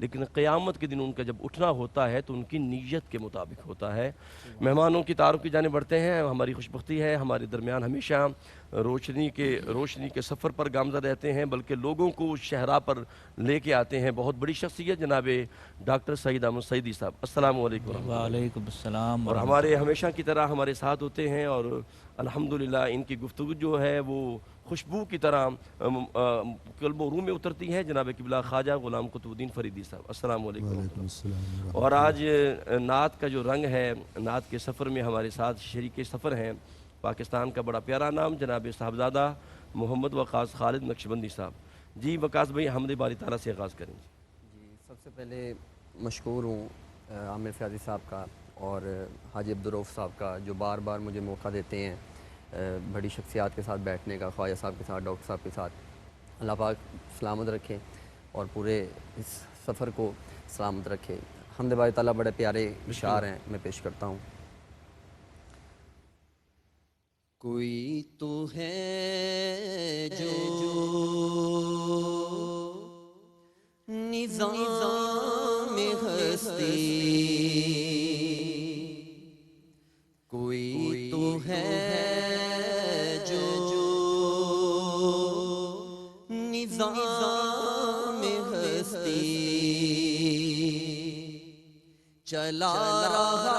لیکن قیامت کے دن ان کا جب اٹھنا ہوتا ہے تو ان کی نیت کے مطابق ہوتا ہے۔ مہمانوں کی تعارف کی جانب بڑھتے ہیں۔ ہماری خوش بختی ہے ہمارے درمیان ہمیشہ روشنی کے سفر پر گامزن رہتے ہیں، بلکہ لوگوں کو اس شہراہ پر لے کے آتے ہیں بہت بڑی شخصیت جناب ڈاکٹر سعید احمد سعیدی صاحب۔ السلام علیکم ورحمۃ اللہ۔ وعلیکم السلام اور ورحمۃ ہمارے ہمیشہ کی طرح ہمارے ساتھ ہوتے ہیں، اور الحمدللہ ان کی گفتگو جو ہے وہ خوشبو کی طرح قلب و روح میں اترتی ہے، جناب قبلہ خواجہ غلام قطب الدین فریدی صاحب۔ السلام علیکم ورحمۃ وعلیکم اللہ۔ السلام ورحمۃ اور اللہ۔ آج نعت کا جو رنگ ہے، نعت کے سفر میں ہمارے ساتھ شریک سفر ہیں پاکستان کا بڑا پیارا نام جناب صاحبزادہ محمد وقاص خالد نقشبندی صاحب۔ جی وقاص بھائی حمد باری تعالیٰ سے آغاز کریں۔ جی سب سے پہلے مشکور ہوں عامر فیاضی صاحب کا اور حاجی عبدالرؤف صاحب کا، جو بار بار مجھے موقع دیتے ہیں بڑی شخصیات کے ساتھ بیٹھنے کا، خواجہ صاحب کے ساتھ، ڈاکٹر صاحب کے ساتھ۔ اللہ پاک سلامت رکھے اور پورے اس سفر کو سلامت رکھے۔ حمد باری تعالیٰ بڑے پیارے اشعار ہیں، میں پیش کرتا ہوں۔ کوئی تو ہے جو نظام ہستی، کوئی تو ہے جو نظام ہستی چلا رہا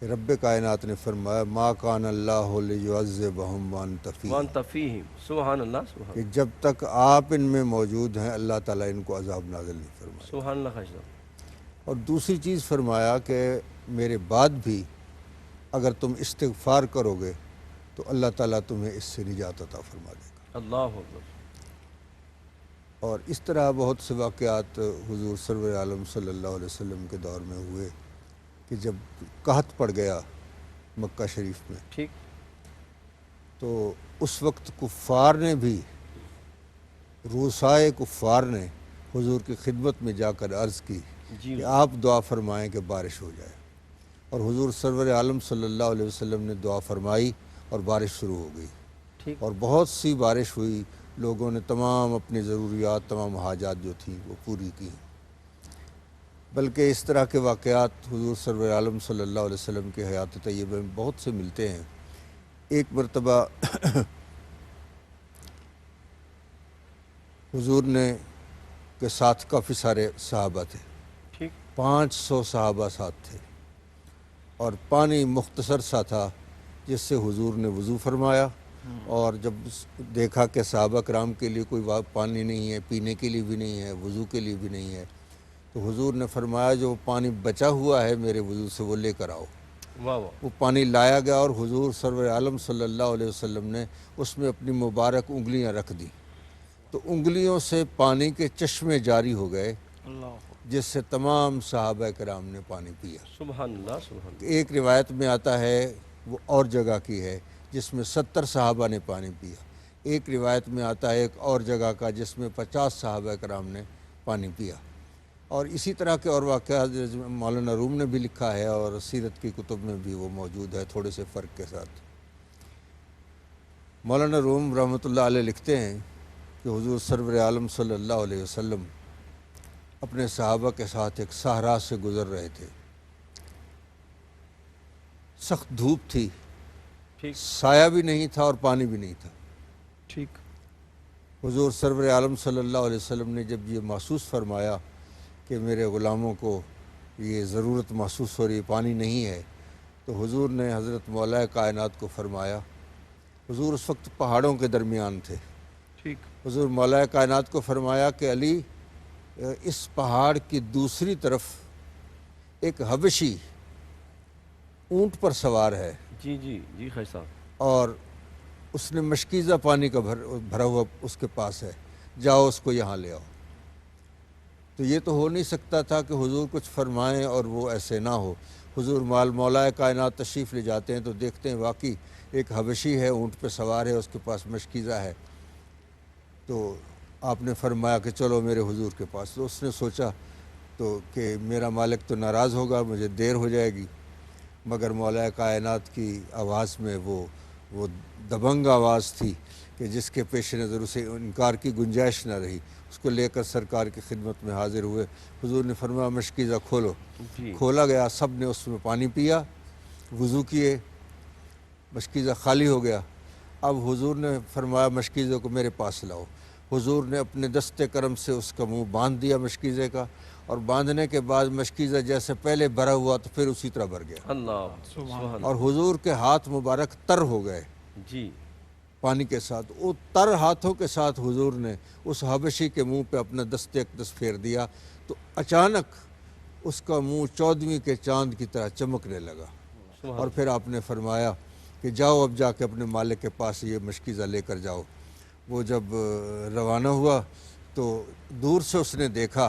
کہ رب کائنات نے فرمایا ما کان اللہ لیعذبہم وانت فیہم، وانت فیہم، سبحان اللہ، سبحان کہ جب تک آپ ان میں موجود ہیں اللہ تعالیٰ ان کو عذاب نازل نہیں فرمائے. سبحان اللہ خواجہ صاحب. اور دوسری چیز فرمایا کہ میرے بعد بھی اگر تم استغفار کرو گے تو اللہ تعالیٰ تمہیں اس سے نجات عطا فرما دے گا. اللہ اکبر. اور اس طرح بہت سے واقعات حضور سرور عالم صلی اللہ علیہ وسلم کے دور میں ہوئے کہ جب قحط پڑ گیا مکہ شریف میں ٹھیک. تو اس وقت کفار نے بھی، روسائے کفار نے حضور کی خدمت میں جا کر عرض کی جی کہ آپ دعا فرمائیں کہ بارش ہو جائے، اور حضور سرور عالم صلی اللہ علیہ وسلم نے دعا فرمائی اور بارش شروع ہو گئی. ٹھیک. اور بہت سی بارش ہوئی، لوگوں نے تمام اپنی ضروریات، تمام حاجات جو تھیں وہ پوری کی. بلکہ اس طرح کے واقعات حضور سرور عالم صلی اللہ علیہ وسلم کے حیات طیبہ میں بہت سے ملتے ہیں. ایک مرتبہ حضور نے کے ساتھ کافی سارے صحابہ تھے، ٹھیک. 500 صحابہ ساتھ تھے، اور پانی مختصر سا تھا جس سے حضور نے وضو فرمایا. اور جب دیکھا کہ صحابہ کرام کے لیے کوئی پانی نہیں ہے، پینے کے لیے بھی نہیں ہے، وضو کے لیے بھی نہیں ہے، تو حضور نے فرمایا جو پانی بچا ہوا ہے میرے وضو سے وہ لے کر آؤ. واہ واہ. وہ پانی لایا گیا اور حضور سرور عالم صلی اللہ علیہ وسلم نے اس میں اپنی مبارک انگلیاں رکھ دیں، تو انگلیوں سے پانی کے چشمے جاری ہو گئے جس سے تمام صحابہ کرام نے پانی پیا. سبحان اللہ، سبحان اللہ. ایک روایت میں آتا ہے وہ اور جگہ کی ہے جس میں 70 صحابہ نے پانی پیا. ایک روایت میں آتا ہے ایک اور جگہ کا جس میں 50 صحابہ کرام نے پانی پیا. اور اسی طرح کے اور واقعات مولانا روم نے بھی لکھا ہے اور سیرت کی کتب میں بھی وہ موجود ہے تھوڑے سے فرق کے ساتھ. مولانا روم رحمۃ اللہ علیہ لکھتے ہیں کہ حضور سرور عالم صلی اللہ علیہ وسلم اپنے صحابہ کے ساتھ ایک صحرا سے گزر رہے تھے. سخت دھوپ تھی، ٹھیک. سایہ بھی نہیں تھا اور پانی بھی نہیں تھا. ٹھیک. حضور سرور عالم صلی اللہ علیہ وسلم نے جب یہ محسوس فرمایا کہ میرے غلاموں کو یہ ضرورت محسوس ہو رہی، پانی نہیں ہے، تو حضور نے حضرت مولا کائنات کو فرمایا. حضور اس وقت پہاڑوں کے درمیان تھے. ٹھیک. حضور مولا کائنات کو فرمایا کہ علی اس پہاڑ کی دوسری طرف ایک حبشی اونٹ پر سوار ہے، جی جی جی خواجہ صاحب. اور اس نے مشکیزہ پانی کا بھرا ہوا اس کے پاس ہے، جاؤ اس کو یہاں لے آؤ. تو یہ تو ہو نہیں سکتا تھا کہ حضور کچھ فرمائیں اور وہ ایسے نہ ہو. حضور مولا کائنات تشریف لے جاتے ہیں تو دیکھتے ہیں واقعی ایک حبشی ہے، اونٹ پہ سوار ہے، اس کے پاس مشکیزہ ہے. تو آپ نے فرمایا کہ چلو میرے حضور کے پاس. تو اس نے سوچا تو کہ میرا مالک تو ناراض ہوگا، مجھے دیر ہو جائے گی، مگر مولا کائنات کی آواز میں وہ دبنگ آواز تھی کہ جس کے پیش نظر اسے انکار کی گنجائش نہ رہی. اس کو لے کر سرکار کی خدمت میں حاضر ہوئے. حضور نے فرمایا مشکیزہ کھولو. جی. کھولا گیا، سب نے اس میں پانی پیا، وضو کیے، مشکیزہ خالی ہو گیا. اب حضور نے فرمایا مشکیزہ کو میرے پاس لاؤ. حضور نے اپنے دست کرم سے اس کا منہ باندھ دیا مشکیزے کا، اور باندھنے کے بعد مشکیزہ جیسے پہلے بھرا ہوا تو پھر اسی طرح بھر گیا. اللہ سبحان. اور حضور کے ہاتھ مبارک تر ہو گئے جی. پانی کے ساتھ. وہ تر ہاتھوں کے ساتھ حضور نے اس حبشی کے منہ پہ اپنا دست اقدس پھیر دیا تو اچانک اس کا منہ 14ویں کے چاند کی طرح چمکنے لگا. اور پھر آپ نے فرمایا کہ جاؤ اب جا کے اپنے مالک کے پاس یہ مشکیزہ لے کر جاؤ. وہ جب روانہ ہوا تو دور سے اس نے دیکھا،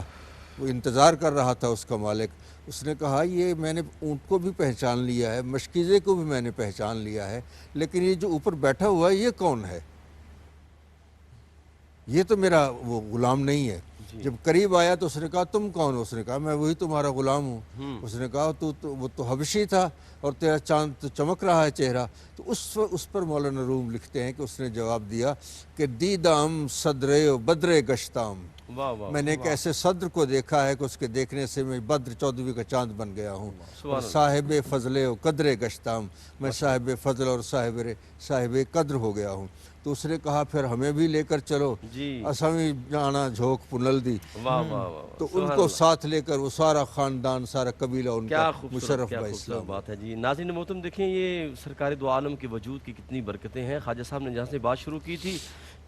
وہ انتظار کر رہا تھا اس کا مالک. اس نے کہا یہ میں نے اونٹ کو بھی پہچان لیا ہے، مشکیزے کو بھی میں نے پہچان لیا ہے، لیکن یہ جو اوپر بیٹھا ہوا ہے یہ کون ہے؟ یہ تو میرا وہ غلام نہیں ہے. جب قریب آیا تو اس نے کہا تم کون ہو؟ اس نے کہا میں وہی تمہارا غلام ہوں. اس نے کہا وہ تو حبشی تھا اور تیرا چاند تو چمک رہا ہے چہرہ. تو اس پر مولانا روم لکھتے ہیں کہ اس نے جواب دیا کہ دیدام صدرے و بدرے گشتام. میں نے ایک ایسے صدر کو دیکھا ہے کہ اس کے دیکھنے سے میں بدر 14ویں کا چاند بن گیا ہوں. اور صاحب فضل و قدر گشتام، میں صاحب فضل اور صاحب قدر ہو گیا ہوں. تو تو اس نے کہا پھر ہمیں بھی لے کر چلو، جی اساں بھی جانا جھوک پنل دی، واہ واہ واہ تو سبحان ان کو اللہ۔ ساتھ لے کر وہ سارا خاندان، سارا قبیلہ ان کیا کا خوبصورت مشرف کیا با خوبصورت اسلام۔ بات ہے جی۔ ناظرین محترم دیکھیں یہ سرکار دو عالم کے وجود کی کتنی برکتیں ہیں۔ خواجہ صاحب نے جہاں سے بات شروع کی تھی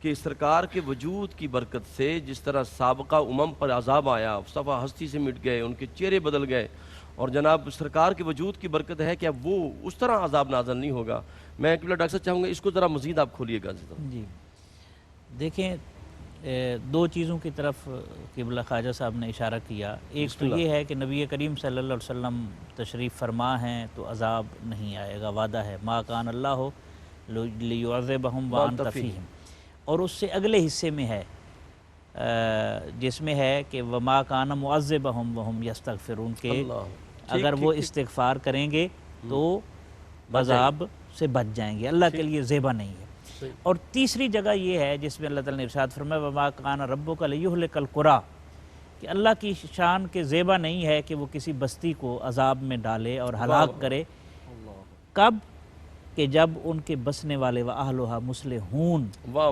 کہ سرکار کے وجود کی برکت سے جس طرح سابقہ امم پر عذاب آیا، صفحہ ہستی سے مٹ گئے، ان کے چہرے بدل گئے، اور جناب سرکار کے وجود کی برکت ہے کہ اب وہ اس طرح عذاب نازل نہیں ہوگا۔ میں قبلہ ڈاکٹر صاحب چاہوں گا اس کو ذرا مزید آپ کھولیے گا۔ جی دیکھیں، دو چیزوں کی طرف قبلہ خواجہ صاحب نے اشارہ کیا۔ ایک تو یہ ہے کہ نبی کریم صلی اللہ علیہ وسلم تشریف فرما ہیں تو عذاب نہیں آئے گا، وعدہ ہے ما کان اللہ لیعذبہم وانت فیہم، اور اس سے اگلے حصے میں ہے جس میں ہے کہ وما کان معذبہم وہم یستغفرون، کہ اگر وہ استغفار کریں گے تو عذاب سے بچ جائیں گے، اللہ کے لیے زیبا نہیں ہے۔ اور تیسری جگہ یہ ہے جس میں اللہ تعالیٰ نے ارشاد فرمایا وما کان ربک لیہلک القری، کہ اللہ کی شان کے زیبا نہیں ہے کہ وہ کسی بستی کو عذاب میں ڈالے اور ہلاک کرے، کب کہ جب ان کے بسنے والے وَأَهْلُهَا مُصْلِحُونَ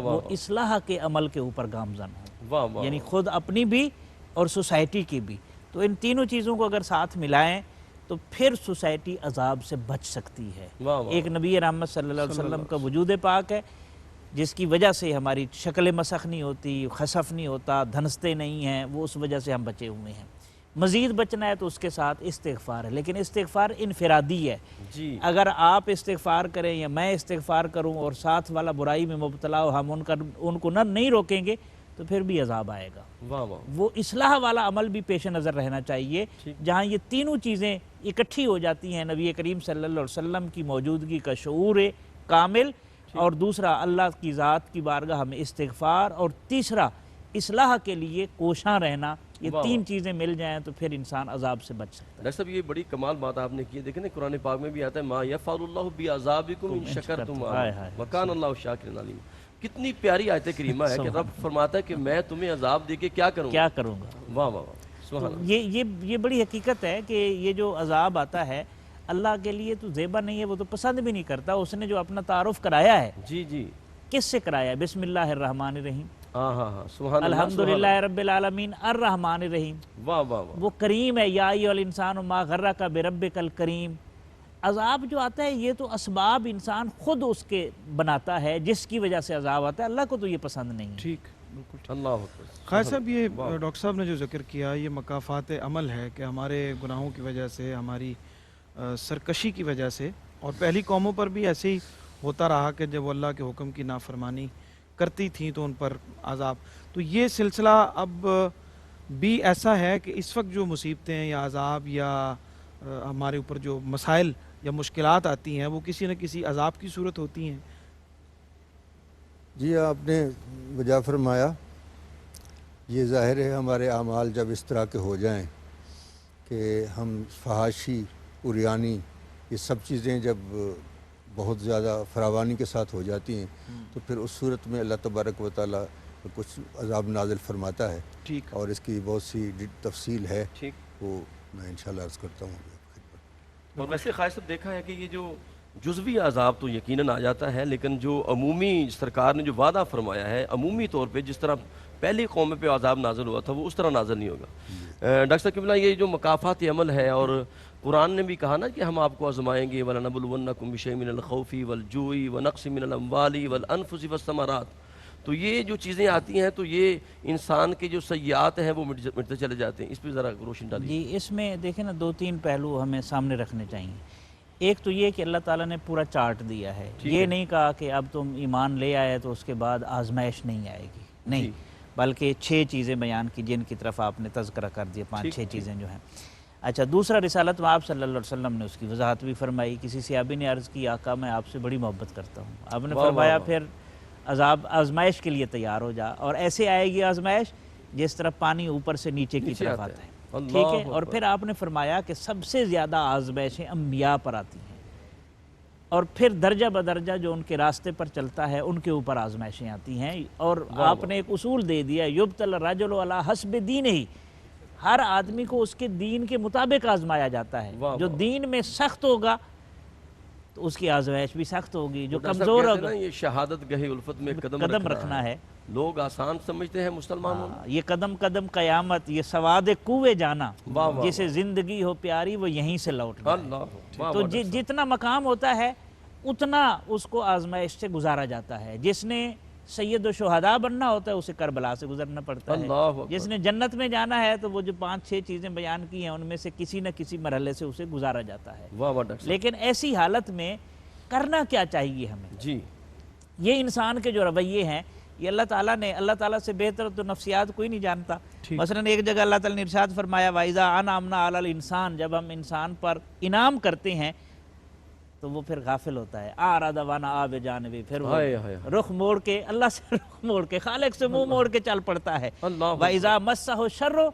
وہ اصلاح کے عمل کے اوپر گامزن ہوں، یعنی خود اپنی بھی اور سوسائٹی کی بھی۔ تو ان تینوں چیزوں کو اگر ساتھ ملائیں تو پھر سوسائٹی عذاب سے بچ سکتی ہے۔ ایک نبی رحمت صلی اللہ علیہ وسلم کا وجود پاک ہے جس کی وجہ سے ہماری شکل مسخ نہیں ہوتی، خسف نہیں ہوتا، دھنستے نہیں ہیں، وہ اس وجہ سے ہم بچے ہوئے ہیں۔ مزید بچنا ہے تو اس کے ساتھ استغفار ہے، لیکن استغفار انفرادی ہے۔ اگر آپ استغفار کریں یا میں استغفار کروں اور ساتھ والا برائی میں مبتلا ہو، ہم ان کو نہیں روکیں گے تو پھر بھی عذاب آئے گا۔ وہ اصلاح والا عمل بھی پیش نظر رہنا چاہیے، جہاں یہ تینوں چیزیں اکٹھی ہو جاتی ہیں، نبی کریم صلی اللہ علیہ وسلم کی موجودگی کا شعور کامل، اور دوسرا اللہ کی ذات کی بارگاہ میں استغفار، اور تیسرا اصلاح کے لیے کوشاں رہنا۔ یہ تین چیزیں مل جائیں تو پھر انسان عذاب سے بچ سکتا ہے۔ ڈاکٹر صاحب یہ بڑی کمال بات آپ نے کی ہے، دیکھیں نا قرآن پاک میں بھی آتا ہے ما یفعل اللہ بعذابکم ان شکرتم وکان اللہ شاکرا علیم۔ کتنی پیاری آیت کریمہ ہے کہ رب فرماتا ہے کہ میں تمہیں عذاب دے کے کیا کروں گا۔ واہ واہ واہ سبحان اللہ۔ یہ بڑی حقیقت ہے کہ یہ جو عذاب آتا ہے اللہ کے لیے تو زیبا نہیں ہے، وہ تو پسند بھی نہیں کرتا۔ اس نے جو اپنا تعارف کرایا ہے، جی کس سے کرایا ہے؟ بسم اللہ الرحمن الرحیم، سبحان اللہ، الحمدللہ رب العالمین الرحمن الرحیم۔ واہ واہ واہ، وہ کریم ہے، یا ایھا الانسان ما غرک بربک الکریم۔ عذاب جو آتا ہے یہ تو اسباب انسان خود اس کے بناتا ہے، جس کی وجہ سے عذاب آتا ہے، اللہ کو تو یہ پسند نہیں ہے۔ ٹھیک، بالکل اللہ اکبر۔ خیر صاحب، یہ ڈاکٹر صاحب نے جو ذکر کیا یہ مکافات عمل ہے کہ ہمارے گناہوں کی وجہ سے، ہماری سرکشی کی وجہ سے، اور پہلی قوموں پر بھی ایسے ہی ہوتا رہا کہ جب وہ اللہ کے حکم کی نافرمانی کرتی تھیں تو ان پر عذاب۔ تو یہ سلسلہ اب بھی ایسا ہے کہ اس وقت جو مصیبتیں یا عذاب یا ہمارے اوپر جو مسائل یا مشکلات آتی ہیں وہ کسی نہ کسی عذاب کی صورت ہوتی ہیں۔ جی آپ نے وجہ فرمایا، یہ ظاہر ہے ہمارے اعمال جب اس طرح کے ہو جائیں کہ ہم فحاشی، عریانی، یہ سب چیزیں جب بہت زیادہ فراوانی کے ساتھ ہو جاتی ہیں تو پھر اس صورت میں اللہ تبارک و تعالیٰ کچھ عذاب نازل فرماتا ہے، اور اس کی بہت سی تفصیل ہے، وہ میں انشاءاللہ عرض کرتا ہوں۔ اور ویسے خواجہ صاحب دیکھا ہے کہ یہ جو جزوی عذاب تو یقیناً آ جاتا ہے، لیکن جو عمومی سرکار نے جو وعدہ فرمایا ہے عمومی طور پہ جس طرح پہلی قوم پہ عذاب نازل ہوا تھا وہ اس طرح نازل نہیں ہوگا۔ ڈاکٹر صاحب قبلہ یہ جو مکافات عمل ہے، اور قرآن نے بھی کہا نا کہ ہم آپ کو آزمائیں گے وَلَنَبْلُوَنَّكُمْ بِشَيْءٍ مِّنَ الْخَوْفِ وَالْجُوعِ وَنَقْصٍ مِّنَ الْأَمْوَالِ وَالْأَنفُسِ وَالثَّمَرَاتِ۔ تو یہ جو چیزیں آتی ہیں تو یہ انسان کے جو سیئات ہیں وہ مٹتے چلے جاتے ہیں، اس پہ ذرا روشن ڈالیے۔ جی اس میں دیکھیں نا دو تین پہلو ہمیں سامنے رکھنے چاہیے۔ ایک تو یہ کہ اللہ تعالیٰ نے پورا چارٹ دیا ہے، یہ نہیں کہا کہ اب تم ایمان لے آئے تو اس کے بعد آزمائش نہیں آئے گی، نہیں، بلکہ 6 چیزیں بیان کی جن کی طرف آپ نے تذکرہ کر دیا، 5-6 چیزیں جو ہیں۔ اچھا، دوسرا رسالت میں آپ صلی اللہ علیہ وسلم نے اس کی وضاحت بھی فرمائی۔ کسی صحابی نے عرض کی آقا میں آپ سے بڑی محبت کرتا ہوں، آپ نے فرمایا پھر عذاب آزمائش کے لیے تیار ہو جا، اور ایسے آئے گی آزمائش جس طرح پانی اوپر سے نیچے کی طرف آتا ہے، ٹھیک ہے۔ اور پھر آپ نے فرمایا کہ سب سے زیادہ آزمائشیں انبیاء پر آتی ہیں، اور پھر درجہ بدرجہ جو ان کے راستے پر چلتا ہے ان کے اوپر آزمائشیں آتی ہیں۔ اور آپ نے ایک اصول دے دیا، یبتلی الرجل علی حسب دینہ، ہر آدمی کو اس کے دین کے مطابق آزمایا جاتا ہے۔ جو دین میں سخت ہوگا تو اس کی آزمائش بھی سخت ہوگی. جو ڈاکٹر صاحب کمزور کہتے ہیں ہوگا نا یہ شہادت گہے الفت میں قدم رکھنا ہے. لوگ آسان سمجھتے ہیں مسلمانوں. یہ قدم قدم قیامت، یہ سواد کوے جانا، واہ واہ جسے زندگی ہو پیاری وہ یہیں سے لوٹنا ہے. اللہ تو جتنا مقام ہوتا ہے اتنا اس کو آزمائش سے گزارا جاتا ہے. جس نے سید و شہداء بننا ہوتا ہے اسے کربلا سے گزرنا پڑتا ہے. اللہ جس نے جنت میں جانا ہے تو وہ جو 5-6 چیزیں بیان کی ہیں ان میں سے کسی نہ کسی مرحلے سے اسے گزارا جاتا ہے. واہ واہ ڈاکٹر صاحب. لیکن ایسی حالت میں کرنا کیا چاہیے ہمیں؟ جی یہ انسان کے جو رویے ہیں یہ اللہ تعالیٰ سے بہتر تو نفسیات کوئی نہیں جانتا. مثلا ایک جگہ اللہ تعالیٰ نے ارشاد فرمایا وَإِذَا أَنْعَمْنَا عَلَى الْإِنسَانِ، جب ہم انسان پر انعام کرتے ہیں تو وہ پھر غافل ہوتا ہے. أَعْرَضَ وَنَأَىٰ بِجَانِبِهِ، پھر وہ رخ موڑ کے اللہ سے رخ موڑ کے خالق سے منہ موڑ کے چل پڑتا ہے. وَإِذَا مَسَّهُ الشَّرُّ،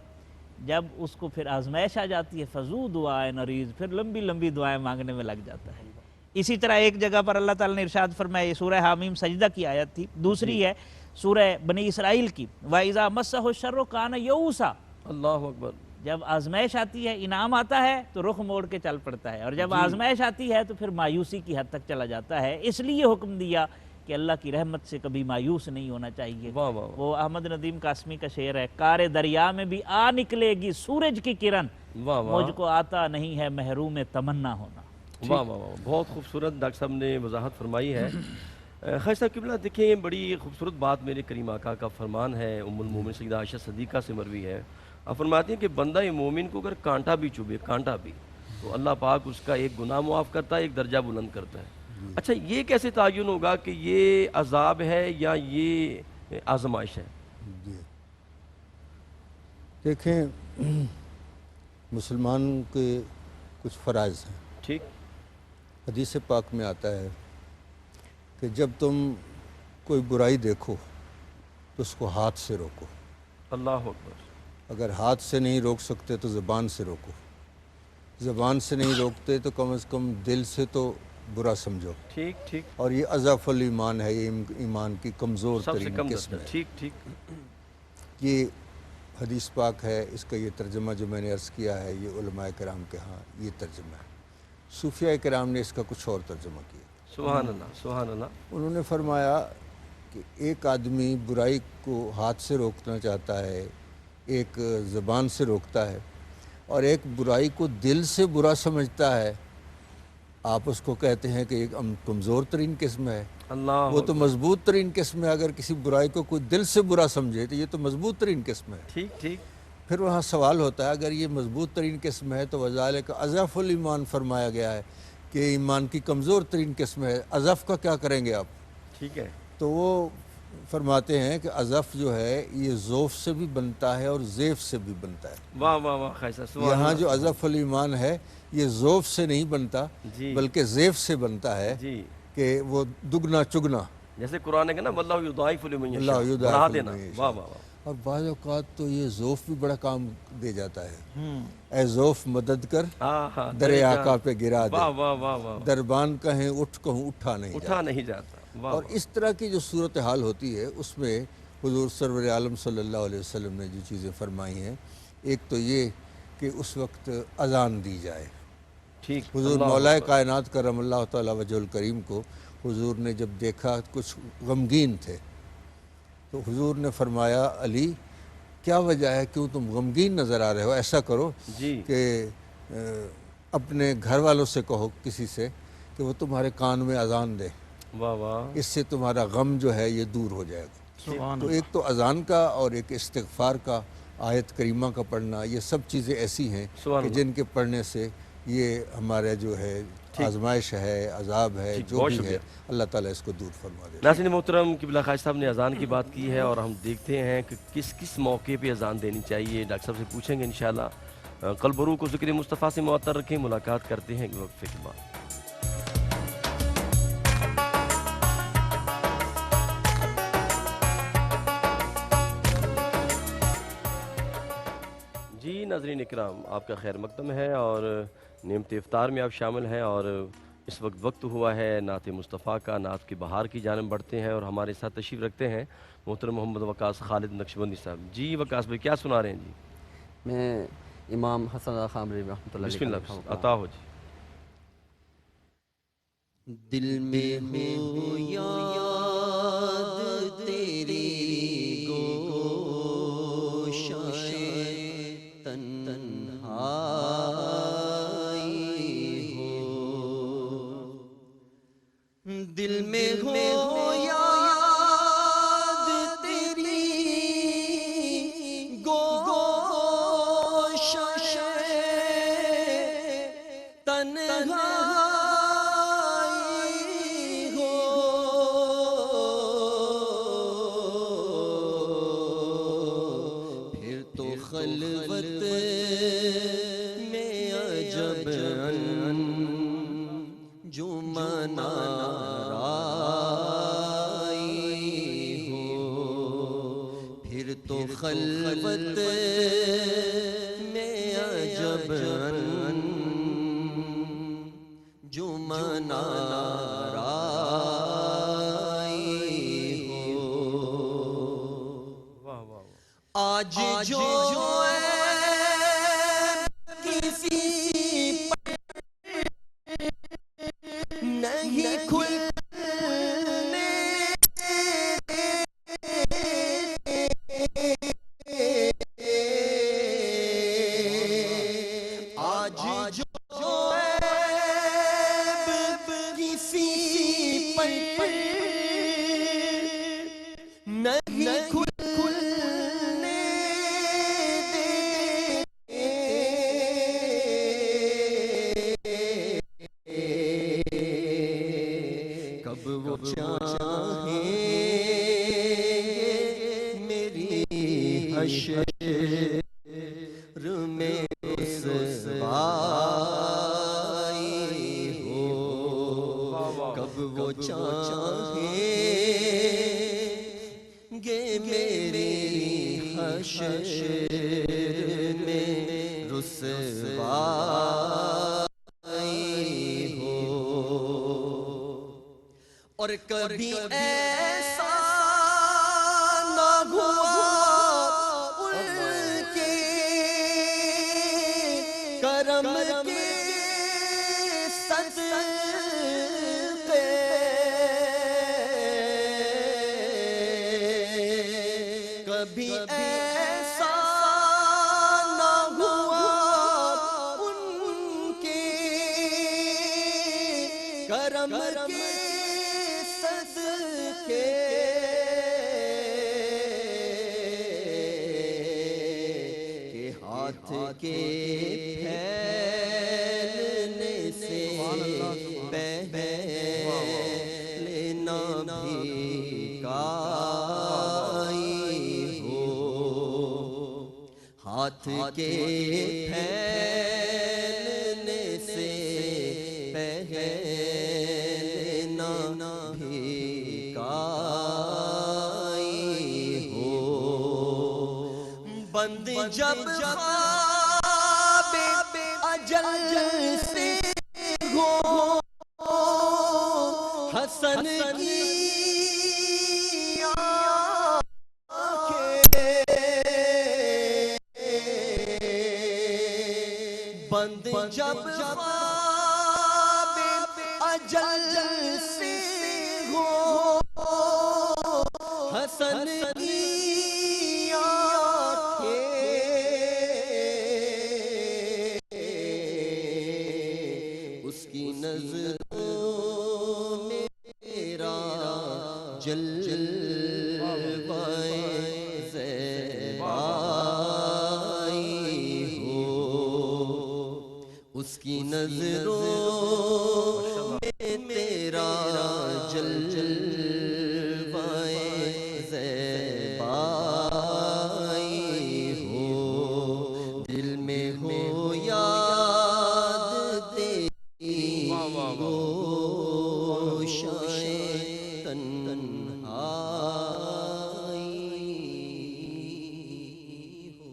جب اس کو پھر آزمائش آ جاتی ہے فَذُو دُعَاءٍ عَرِيضٍ، پھر لمبی لمبی دعائیں مانگنے میں لگ جاتا ہے. اسی طرح ایک جگہ پر اللہ تعالیٰ نے ارشاد فرمایا، یہ سورہ حامیم سجدہ کی آیت تھی. دوسری ہے سورہ بنی اسرائیل کی وَإِذَا مَسَّهُ الشَّرُّ كَانَ يَئُوسًا، اللہ اکبر. جب آزمائش آتی ہے انعام آتا ہے تو رخ موڑ کے چل پڑتا ہے، اور جب آزمائش آتی ہے تو پھر مایوسی کی حد تک چلا جاتا ہے. اس لیے حکم دیا کہ اللہ کی رحمت سے کبھی مایوس نہیں ہونا چاہیے. واہ واہ. وہ احمد ندیم قاسمی کا شعر ہے، کار دریا میں بھی آ نکلے گی سورج کی کرن، واہ واہ. مجھ کو آتا نہیں ہے محروم تمنا ہونا. واہ واہ واہ. بہت خوبصورت ڈاکٹر صاحب نے وضاحت فرمائی ہے. خیر صاحب قبلہ دیکھیں بڑی خوبصورت بات میرے کریم آقا کا فرمان ہے، ام المومن سیدہ عائشہ صدیقہ سے مروی ہے. آپ فرماتی ہیں کہ بندہ مومن کو اگر کانٹا بھی چبھے، کانٹا بھی، تو اللہ پاک اس کا ایک گناہ معاف کرتا ہے، ایک درجہ بلند کرتا ہے. اچھا یہ کیسے تعین ہوگا کہ یہ عذاب ہے یا یہ آزمائش ہے؟ جی دیکھیں، مسلمان کے کچھ فرائض ہیں. ٹھیک. حدیث پاک میں آتا ہے کہ جب تم کوئی برائی دیکھو تو اس کو ہاتھ سے روکو. اللہ اکبر. اگر ہاتھ سے نہیں روک سکتے تو زبان سے روکو. زبان سے نہیں روکتے تو کم از کم دل سے تو برا سمجھو. ٹھیک ٹھیک. اور یہ اضعف الایمان ہے، یہ ایمان کی کمزور سب سے ترین کم قسم درجہ. ہے. ٹھیک ٹھیک. یہ حدیث پاک ہے، اس کا یہ ترجمہ جو میں نے عرض کیا ہے یہ علماء کرام کے ہاں یہ ترجمہ ہے. صوفیاء کرام نے اس کا کچھ اور ترجمہ کیا. سبحان اللہ سبحان اللہ. انہوں نے فرمایا کہ ایک آدمی برائی کو ہاتھ سے روکنا چاہتا ہے، ایک زبان سے روکتا ہے، اور ایک برائی کو دل سے برا سمجھتا ہے. آپ اس کو کہتے ہیں کہ ایک کمزور ترین قسم ہے. اللہ وہ تو مضبوط ترین قسم ہے. اگر کسی برائی کو کوئی دل سے برا سمجھے تو یہ تو مضبوط ترین قسم ہے. ٹھیک ٹھیک. پھر وہاں سوال ہوتا ہے اگر یہ مضبوط ترین قسم ہے تو وذالک اضعف الایمان فرمایا گیا ہے کہ ایمان کی کمزور ترین قسم ہے. اضعف کا کیا کریں گے آپ؟ ٹھیک ہے. تو وہ فرماتے ہیں کہ اضعف جو ہے یہ ذوف سے بھی بنتا ہے اور زیف سے بھی بنتا ہے. واہ واہ واہ. خیسہ سبحان یہاں اللہ. جو اضعف الایمان ہے یہ ذوف سے نہیں بنتا جی بلکہ زیف سے بنتا ہے جی. کہ وہ دگنا چگنا. جیسے قرآن ہے نا واللہ یضاعف لمن یشاء، اللہ یضاعف بڑھا لمن دینا. یشاء. واہ واہ واہ. اور بعض اوقات تو یہ ذوف بھی بڑا کام دے جاتا ہے. اے ذوف مدد کر ہاں ہاں. در آقا پہ گرا دے، واہ واہ واہ واہ. دربان کہیں اٹھ کہوں اٹھا نہیں اٹھا جاتا. نہیں جاتا. واہ اور واہ. اس طرح کی جو صورتحال ہوتی ہے اس میں حضور سرور عالم صلی اللہ علیہ وسلم نے جو چیزیں فرمائی ہیں، ایک تو یہ کہ اس وقت اذان دی جائے. ٹھیک. حضور اللہ مولا اکبر. کائنات کرم اللہ تعالیٰ وجہ الکریم کو حضور نے جب دیکھا کچھ غمگین تھے تو حضور نے فرمایا علی کیا وجہ ہے، کیوں تم غمگین نظر آ رہے ہو؟ ایسا کرو جی کہ اپنے گھر والوں سے کہو کسی سے کہ وہ تمہارے کان میں اذان دے، واہ واہ. اس سے تمہارا غم جو ہے یہ دور ہو جائے گا. سبحان تو ایک تو اذان کا اور ایک استغفار کا، آیت کریمہ کا پڑھنا، یہ سب چیزیں ایسی ہیں سبحان کہ اللہ. جن کے پڑھنے سے یہ ہمارا جو ہے آزمائش ہے، عذاب ہے، ٹھیک. جو بہت بھی شکریہ. ہے اللہ تعالیٰ اس کو دور فرما دے. ناظرین محترم، قبلہ خواجہ صاحب نے اذان کی بات کی ہے اور ہم دیکھتے ہیں کہ کس کس موقع پہ اذان دینی چاہیے. ڈاکٹر صاحب سے پوچھیں گے انشاءاللہ. قلب و روح کو ذکر مصطفیٰ سے معطر رکھیں. ملاقات کرتے ہیں ایک وقفے کے بعد. جی ناظرین اکرام، آپ کا خیر مقدم ہے اور نعمت افطار میں آپ شامل ہیں، اور اس وقت ہوا ہے نعت مصطفیٰ کا. نعت کی بہار کی جانب بڑھتے ہیں اور ہمارے ساتھ تشریف رکھتے ہیں محترم محمد وقاص خالد نقشبندی صاحب. جی وقاص بھائی کیا سنا رہے ہیں؟ جی میں امام حسن رضا خان رحمۃ اللہ بسم علیہ اللہ کا عطا ہو. جی دل میں ہو یاد تیری گوشائے تنہائی ہو، دل میں ہو یاد تیری گوشائے تنہائی ہو، پھر تو خلوت میں عجب انجمن آرائی ہو، پھر تو خلوت میں عجب انجمن آرائی ہو، آج جو کسی پر نہیں کھلنے آج جو کسی پر نہیں کھلنے کب وہ چاہیں میری حشر میں رسوائی ہو، کب وہ چاہیں گے میری حشر میں رسوائی ہو، اور کبھی ایسا نہ ہوا ان کے کرم کے صدقے، کبھی ایسا نہ ہوا ان کے کرم کے صدقے، کہ ہاتھ کے پھیلنے سے پہلے نہ بھیکائی ہو، ہاتھ کے پھیلنے سے پہلے نہ بھیکائی ہو، بند جب خواب اجل سے ہو حسن کی بند جب خواب اجل سے ہو حسن کی آنکھیں، اس کی نظروں میں تیرا جلوۂ زیبائی ہو، اس کی نظروں میں تیرا جلوۂ زیبائی ہو، دل میں ہو یاد تیری گوشائے تنہائی ہو۔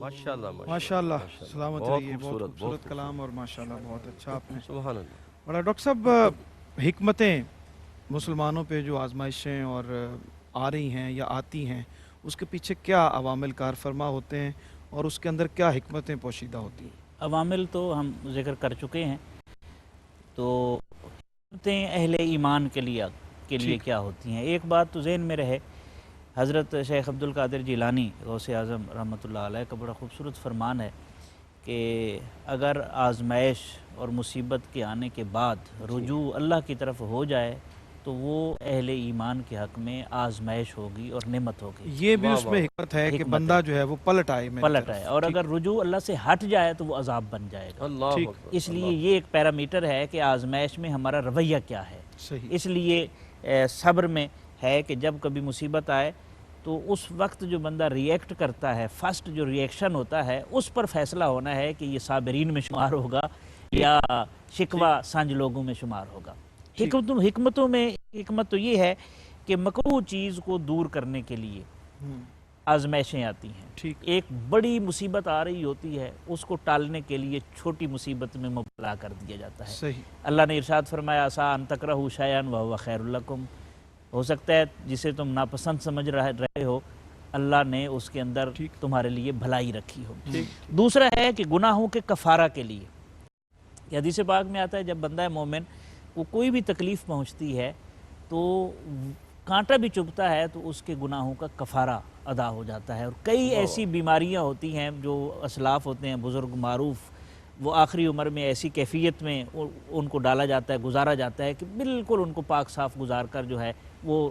ماشاءاللہ ماشاءاللہ سلامت بہت رہیے، بہت خوبصورت خوبصورت کلام، اور ماشاءاللہ بہت اچھا آپ نے سبحان اللہ۔ بڑا ڈاکٹر صاحب، حکمتیں مسلمانوں پہ جو آزمائشیں اور آ رہی ہیں یا آتی ہیں، اس کے پیچھے کیا عوامل کار فرما ہوتے ہیں اور اس کے اندر کیا حکمتیں پوشیدہ ہوتی ہیں؟ عوامل تو ہم ذکر کر چکے ہیں، تو اہل ایمان کے لیے کیا ہوتی ہیں. ایک بات تو ذہن میں رہے، حضرت شیخ عبد القادر جیلانی غوث اعظم رحمۃ اللہ علیہ کا بڑا خوبصورت فرمان ہے کہ اگر آزمائش اور مصیبت کے آنے کے بعد رجوع اللہ کی طرف ہو جائے تو وہ اہل ایمان کے حق میں آزمائش ہوگی اور نعمت ہوگی. یہ بھی اس میں حکمت ہے کہ بندہ جو ہے وہ پلٹ آئے اور اگر رجوع اللہ سے ہٹ جائے تو وہ عذاب بن جائے گا. اللہ اکبر. اس لیے یہ ایک پیرامیٹر ہے کہ آزمائش میں ہمارا رویہ کیا ہے. اس لیے صبر میں ہے کہ جب کبھی مصیبت آئے تو اس وقت جو بندہ ریئیکٹ کرتا ہے، فرسٹ جو ریئیکشن ہوتا ہے اس پر فیصلہ ہونا ہے کہ یہ صابرین میں شمار ہوگا یا شکوہ سنج لوگوں میں شمار ہوگا. حکمتوں میں حکمت تو یہ ہے کہ مکروہ چیز کو دور کرنے کے لیے آزمائشیں آتی ہیں. ایک بڑی مصیبت آ رہی ہوتی ہے، اس کو ٹالنے کے لیے چھوٹی مصیبت میں مبتلا کر دیا جاتا ہے. اللہ نے ارشاد فرمایا عسیٰ ان تکرہوا شیئا وہو خیر لکم. ہو سکتا ہے جسے تم ناپسند سمجھ رہے ہو اللہ نے اس کے اندر تمہارے لیے بھلائی رکھی ہو. دوسرا ہے کہ گناہوں کے کفارہ کے لیے حدیث پاک میں آتا ہے جب بندہ مومن کو کوئی بھی تکلیف پہنچتی ہے تو کانٹا بھی چبھتا ہے تو اس کے گناہوں کا کفارہ ادا ہو جاتا ہے. اور کئی ایسی بیماریاں ہوتی ہیں جو اسلاف ہوتے ہیں بزرگ معروف، وہ آخری عمر میں ایسی کیفیت میں ان کو ڈالا جاتا ہے، گزارا جاتا ہے کہ بالکل ان کو پاک صاف گزار کر جو ہے وہ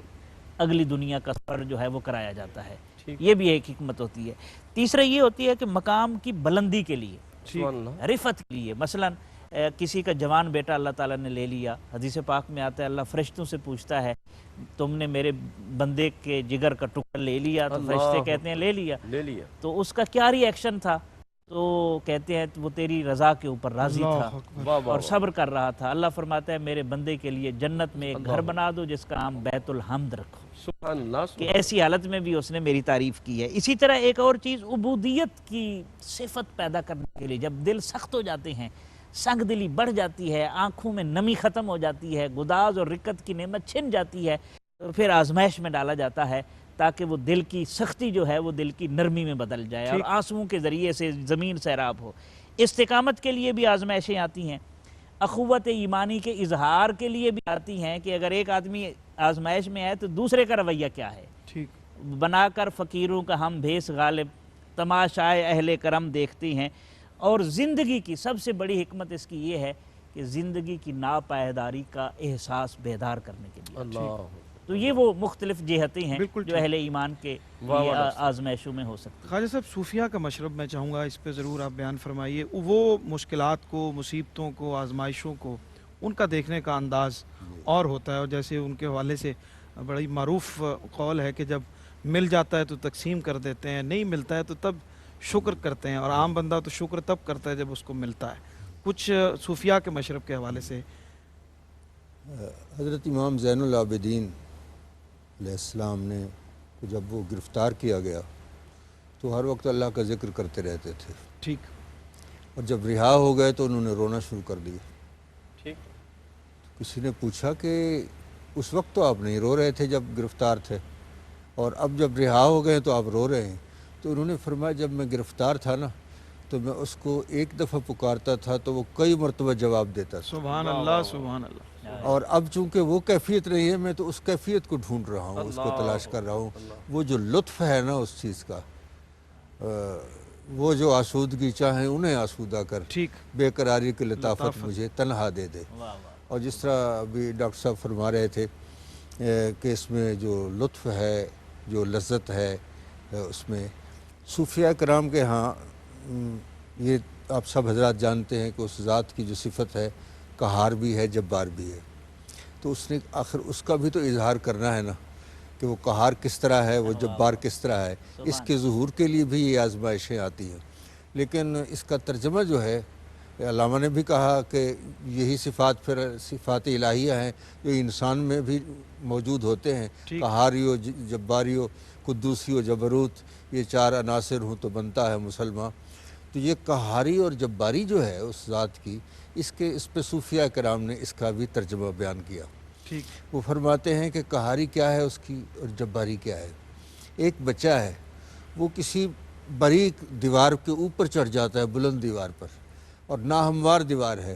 اگلی دنیا کا سفر جو ہے وہ کرایا جاتا ہے. یہ بھی ایک حکمت ہوتی ہے. تیسرا یہ ہوتی ہے کہ مقام کی بلندی کے لیے، رفعت کے لیے. مثلاً کسی کا جوان بیٹا اللہ تعالیٰ نے لے لیا، حدیث پاک میں آتا ہے اللہ فرشتوں سے پوچھتا ہے تم نے میرے بندے کے جگر کا ٹکڑا لے لیا؟ تو فرشتے کہتے ہیں لے لیا. تو اس کا کیا ری ایکشن تھا؟ تو کہتے ہیں وہ تیری رضا کے اوپر راضی تھا اور صبر کر رہا تھا. اللہ فرماتا ہے میرے بندے کے لیے جنت میں ایک گھر بنا دو جس کا نام بیت الحمد رکھو. سبحان اللہ. کہ ایسی حالت میں بھی اس نے میری تعریف کی ہے. اسی طرح ایک اور چیز عبودیت کی صفت پیدا کرنے کے لیے جب دل سخت ہو جاتے ہیں، سنگ دلی بڑھ جاتی ہے، آنکھوں میں نمی ختم ہو جاتی ہے، گداز اور رکت کی نعمت چھن جاتی ہے، تو پھر آزمائش میں ڈالا جاتا ہے تاکہ وہ دل کی سختی جو ہے وہ دل کی نرمی میں بدل جائے اور آنسوؤں کے ذریعے سے زمین سیراب ہو. استقامت کے لیے بھی آزمائشیں آتی ہیں، اخوت ایمانی کے اظہار کے لیے بھی آتی ہیں کہ اگر ایک آدمی آزمائش میں ہے تو دوسرے کا رویہ کیا ہے. بنا کر فقیروں کا ہم بھیس غالب تماشائے اہل کرم دیکھتے ہیں. اور زندگی کی سب سے بڑی حکمت اس کی یہ ہے کہ زندگی کی ناپائیداری کا احساس بیدار کرنے کے لیے. تو یہ وہ مختلف جہتیں ہیں جو اہل ایمان کے آزمائشوں میں ہو سکتی ہیں. خواجہ صاحب صوفیہ کا مشرب میں چاہوں گا اس پہ ضرور آپ بیان فرمائیے. وہ مشکلات کو، مصیبتوں کو، آزمائشوں کو، ان کا دیکھنے کا انداز اور ہوتا ہے. اور جیسے ان کے حوالے سے بڑی معروف قول ہے کہ جب مل جاتا ہے تو تقسیم کر دیتے ہیں، نہیں ملتا ہے تو تب شکر کرتے ہیں. اور عام بندہ تو شکر تب کرتا ہے جب اس کو ملتا ہے. کچھ صوفیہ کے مشرب کے حوالے سے. حضرت امام زین العابدین علیہ السلام نے جب وہ گرفتار کیا گیا تو ہر وقت اللہ کا ذکر کرتے رہتے تھے. اور جب رہا ہو گئے تو انہوں نے رونا شروع کر دیا. کسی نے پوچھا کہ اس وقت تو آپ نہیں رو رہے تھے جب گرفتار تھے اور اب جب رہا ہو گئے تو آپ رو رہے ہیں. تو انہوں نے فرمایا جب میں گرفتار تھا نا تو میں اس کو ایک دفعہ پکارتا تھا تو وہ کئی مرتبہ جواب دیتا تھا. سبحان اللہ سبحان اللہ. اور اب چونکہ وہ کیفیت نہیں ہے میں تو اس کیفیت کو ڈھونڈ رہا ہوں، اس کو تلاش کر رہا ہوں. وہ جو لطف ہے نا اس چیز کا، وہ جو آسودگی چاہیں انہیں آسودہ کر، بے قراری کی لطافت مجھے تنہا دے دے. اور جس طرح ابھی ڈاکٹر صاحب فرما رہے تھے کہ اس میں جو لطف ہے، جو لذت ہے اس میں، صوفیہ کرام کے ہاں یہ آپ سب حضرات جانتے ہیں کہ اس ذات کی جو صفت ہے قہار بھی ہے، جبار بھی ہے. تو اس نے آخر اس کا بھی تو اظہار کرنا ہے نا کہ وہ قہار کس طرح ہے، وہ جبار کس طرح ہے. اس کے ظہور کے لیے بھی یہ آزمائشیں آتی ہیں. لیکن اس کا ترجمہ جو ہے علامہ نے بھی کہا کہ یہی صفات پھر صفات الہیہ ہیں جو انسان میں بھی موجود ہوتے ہیں. قہاری ہو، جباری ہو، قدوسی و جبروت، یہ چار عناصر ہوں تو بنتا ہے مسلمان. تو یہ قہاری اور جباری جو ہے اس ذات کی، اس پہ صوفیہ کرام نے اس کا بھی ترجمہ بیان کیا. وہ فرماتے ہیں کہ قہاری کیا ہے اس کی اور جباری کیا ہے. ایک بچہ ہے وہ کسی باریک دیوار کے اوپر چڑھ جاتا ہے، بلند دیوار پر، اور ناہموار دیوار ہے،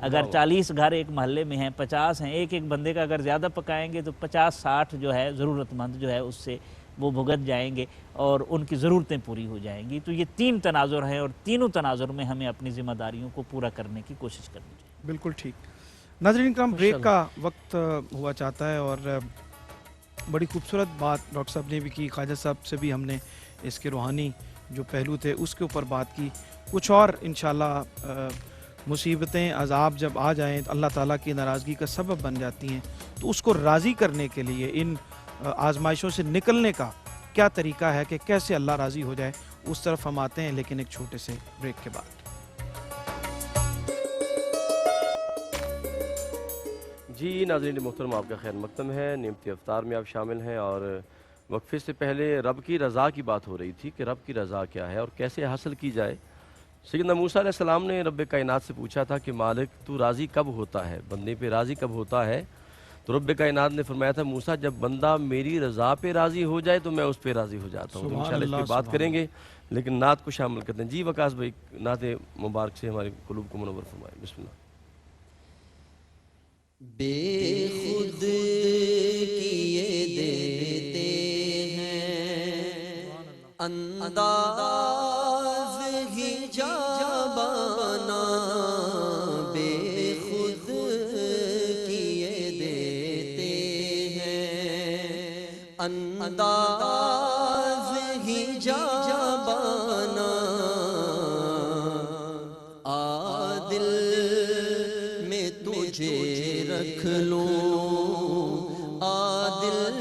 اگر 40 گھر ایک محلے میں ہیں، 50 ہیں، ایک ایک بندے کا اگر زیادہ پکائیں گے تو 50-60 جو ہے ضرورت مند جو ہے اس سے وہ بھگت جائیں گے اور ان کی ضرورتیں پوری ہو جائیں گی۔ تو یہ 3 تناظر ہیں اور تینوں تناظر میں ہمیں اپنی ذمہ داریوں کو پورا کرنے کی کوشش کرنی چاہیے۔ بالکل ٹھیک۔ ناظرین کرام، بریک کا وقت ہوا چاہتا ہے اور بڑی خوبصورت بات ڈاکٹر صاحب نے بھی کی، خواجہ صاحب سے بھی ہم نے اس کے روحانی جو پہلو تھے اس کے اوپر بات کی۔ کچھ اور انشاءاللہ مصیبتیں عذاب جب آ جائیں اللہ تعالیٰ کی ناراضگی کا سبب بن جاتی ہیں تو اس کو راضی کرنے کے لیے ان آزمائشوں سے نکلنے کا کیا طریقہ ہے کہ کیسے اللہ راضی ہو جائے، اس طرف ہم آتے ہیں لیکن ایک چھوٹے سے بریک کے بعد۔ جی ناظرین محترم، آپ کا خیر مقدم ہے، نعمت افطار میں آپ شامل ہیں، اور وقفے سے پہلے رب کی رضا کی بات ہو رہی تھی کہ رب کی رضا کیا ہے اور کیسے حاصل کی جائے۔ سیدنا موسیٰ علیہ السلام نے رب کائنات سے پوچھا تھا کہ مالک تو راضی کب ہوتا ہے، بندے پہ راضی کب ہوتا ہے؟ تو رب کائنات نے فرمایا تھا موسیٰ جب بندہ میری رضا پہ راضی ہو جائے تو میں اس پہ راضی ہو جاتا ہوں۔ تو انشاءاللہ اس پہ بات کریں گے، لیکن نعت کو شامل کرتے ہیں۔ جی وقاص بھائی، نعت مبارک سے ہمارے قلوب کو منور فرمائے، بسم اللہ۔ بے خود کیے دیتے ہیں انداز ہی جابانا، بے خود کیے دیتے ہیں انداز ہی جابانا، عادل میں تجھے رکھ لوں، عادل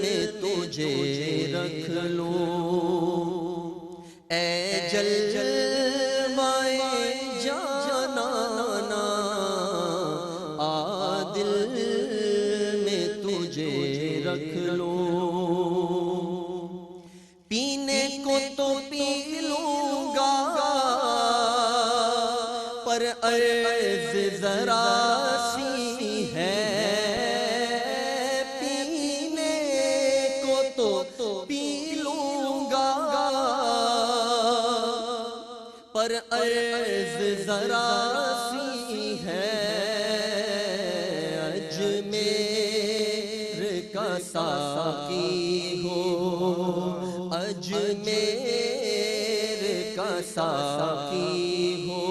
میں تجھے رکھ لوں، اے جلوائے جانانا، عادل میں تجھے رکھ لوں، پینے کو تو پی لوں گا پر عرض ذرا سی ہے، پینے کو تو پی لوں گا پر عرض ذرا سی ہے، اجمیر کا ساقی ہو، اجمیر کا ساقی ہو،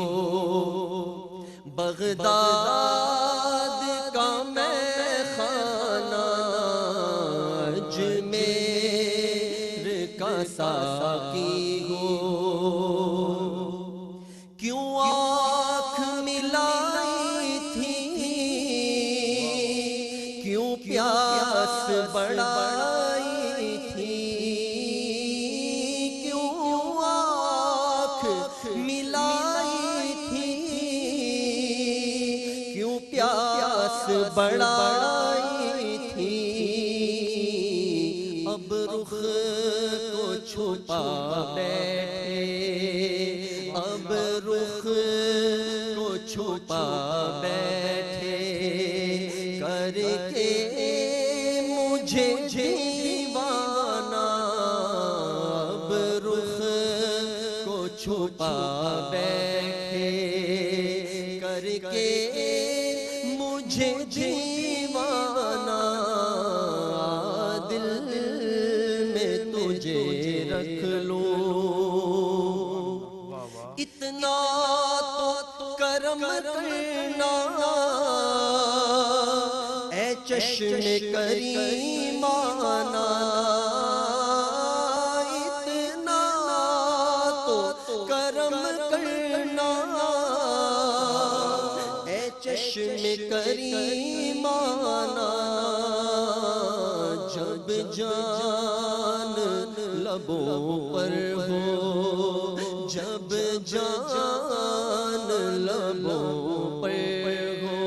بغداد کا میں خانہ، اجمیر کا ساقی ہو، کیوں آنکھ ملائی تھی، کیوں پیاس بڑھائی تھی، کیوں آنکھ ملائی تھی، کیوں پیاس بڑھائی تھی، اب رخ کو چھپا بیٹھے، اب رخ کو چھپا بیٹھے، کر کے مجھے دیوانہ، اب رخ کو چھپا بیٹھے، کر کے مجھے دیوانہ، دل میں تجھے رکھ لوں، اتنا تو کرم کرنا اے چشم کریمانہ، اتنا تو کرم کرنا اے چشم کریمانہ، جب جان لبوں پر ہو، جب جان لبوں پر ہو،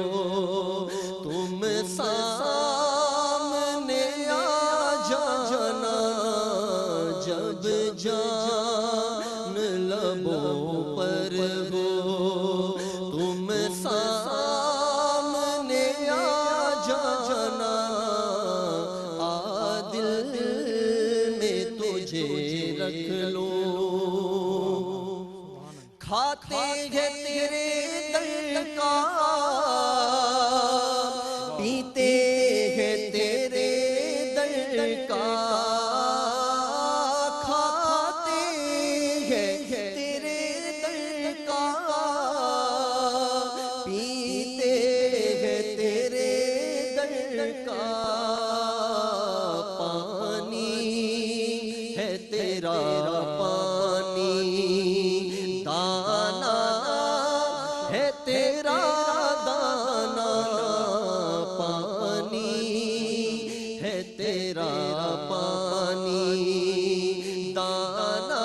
تم سامنے آ جانا، جب جان لبوں پر ہو، تم سامنے آ جانا، عادل میں تجھے رکھ لوں، کھاتے ہیں تیرے در کا ہیں تیرے در کا، کھاتے ہیں تیرے در کا، پیتے ہیں تیرے در کا، پانی ہے تیرا پانی، دانا ہے تیرا دانا، پانی ہے تیرا پانی، دانا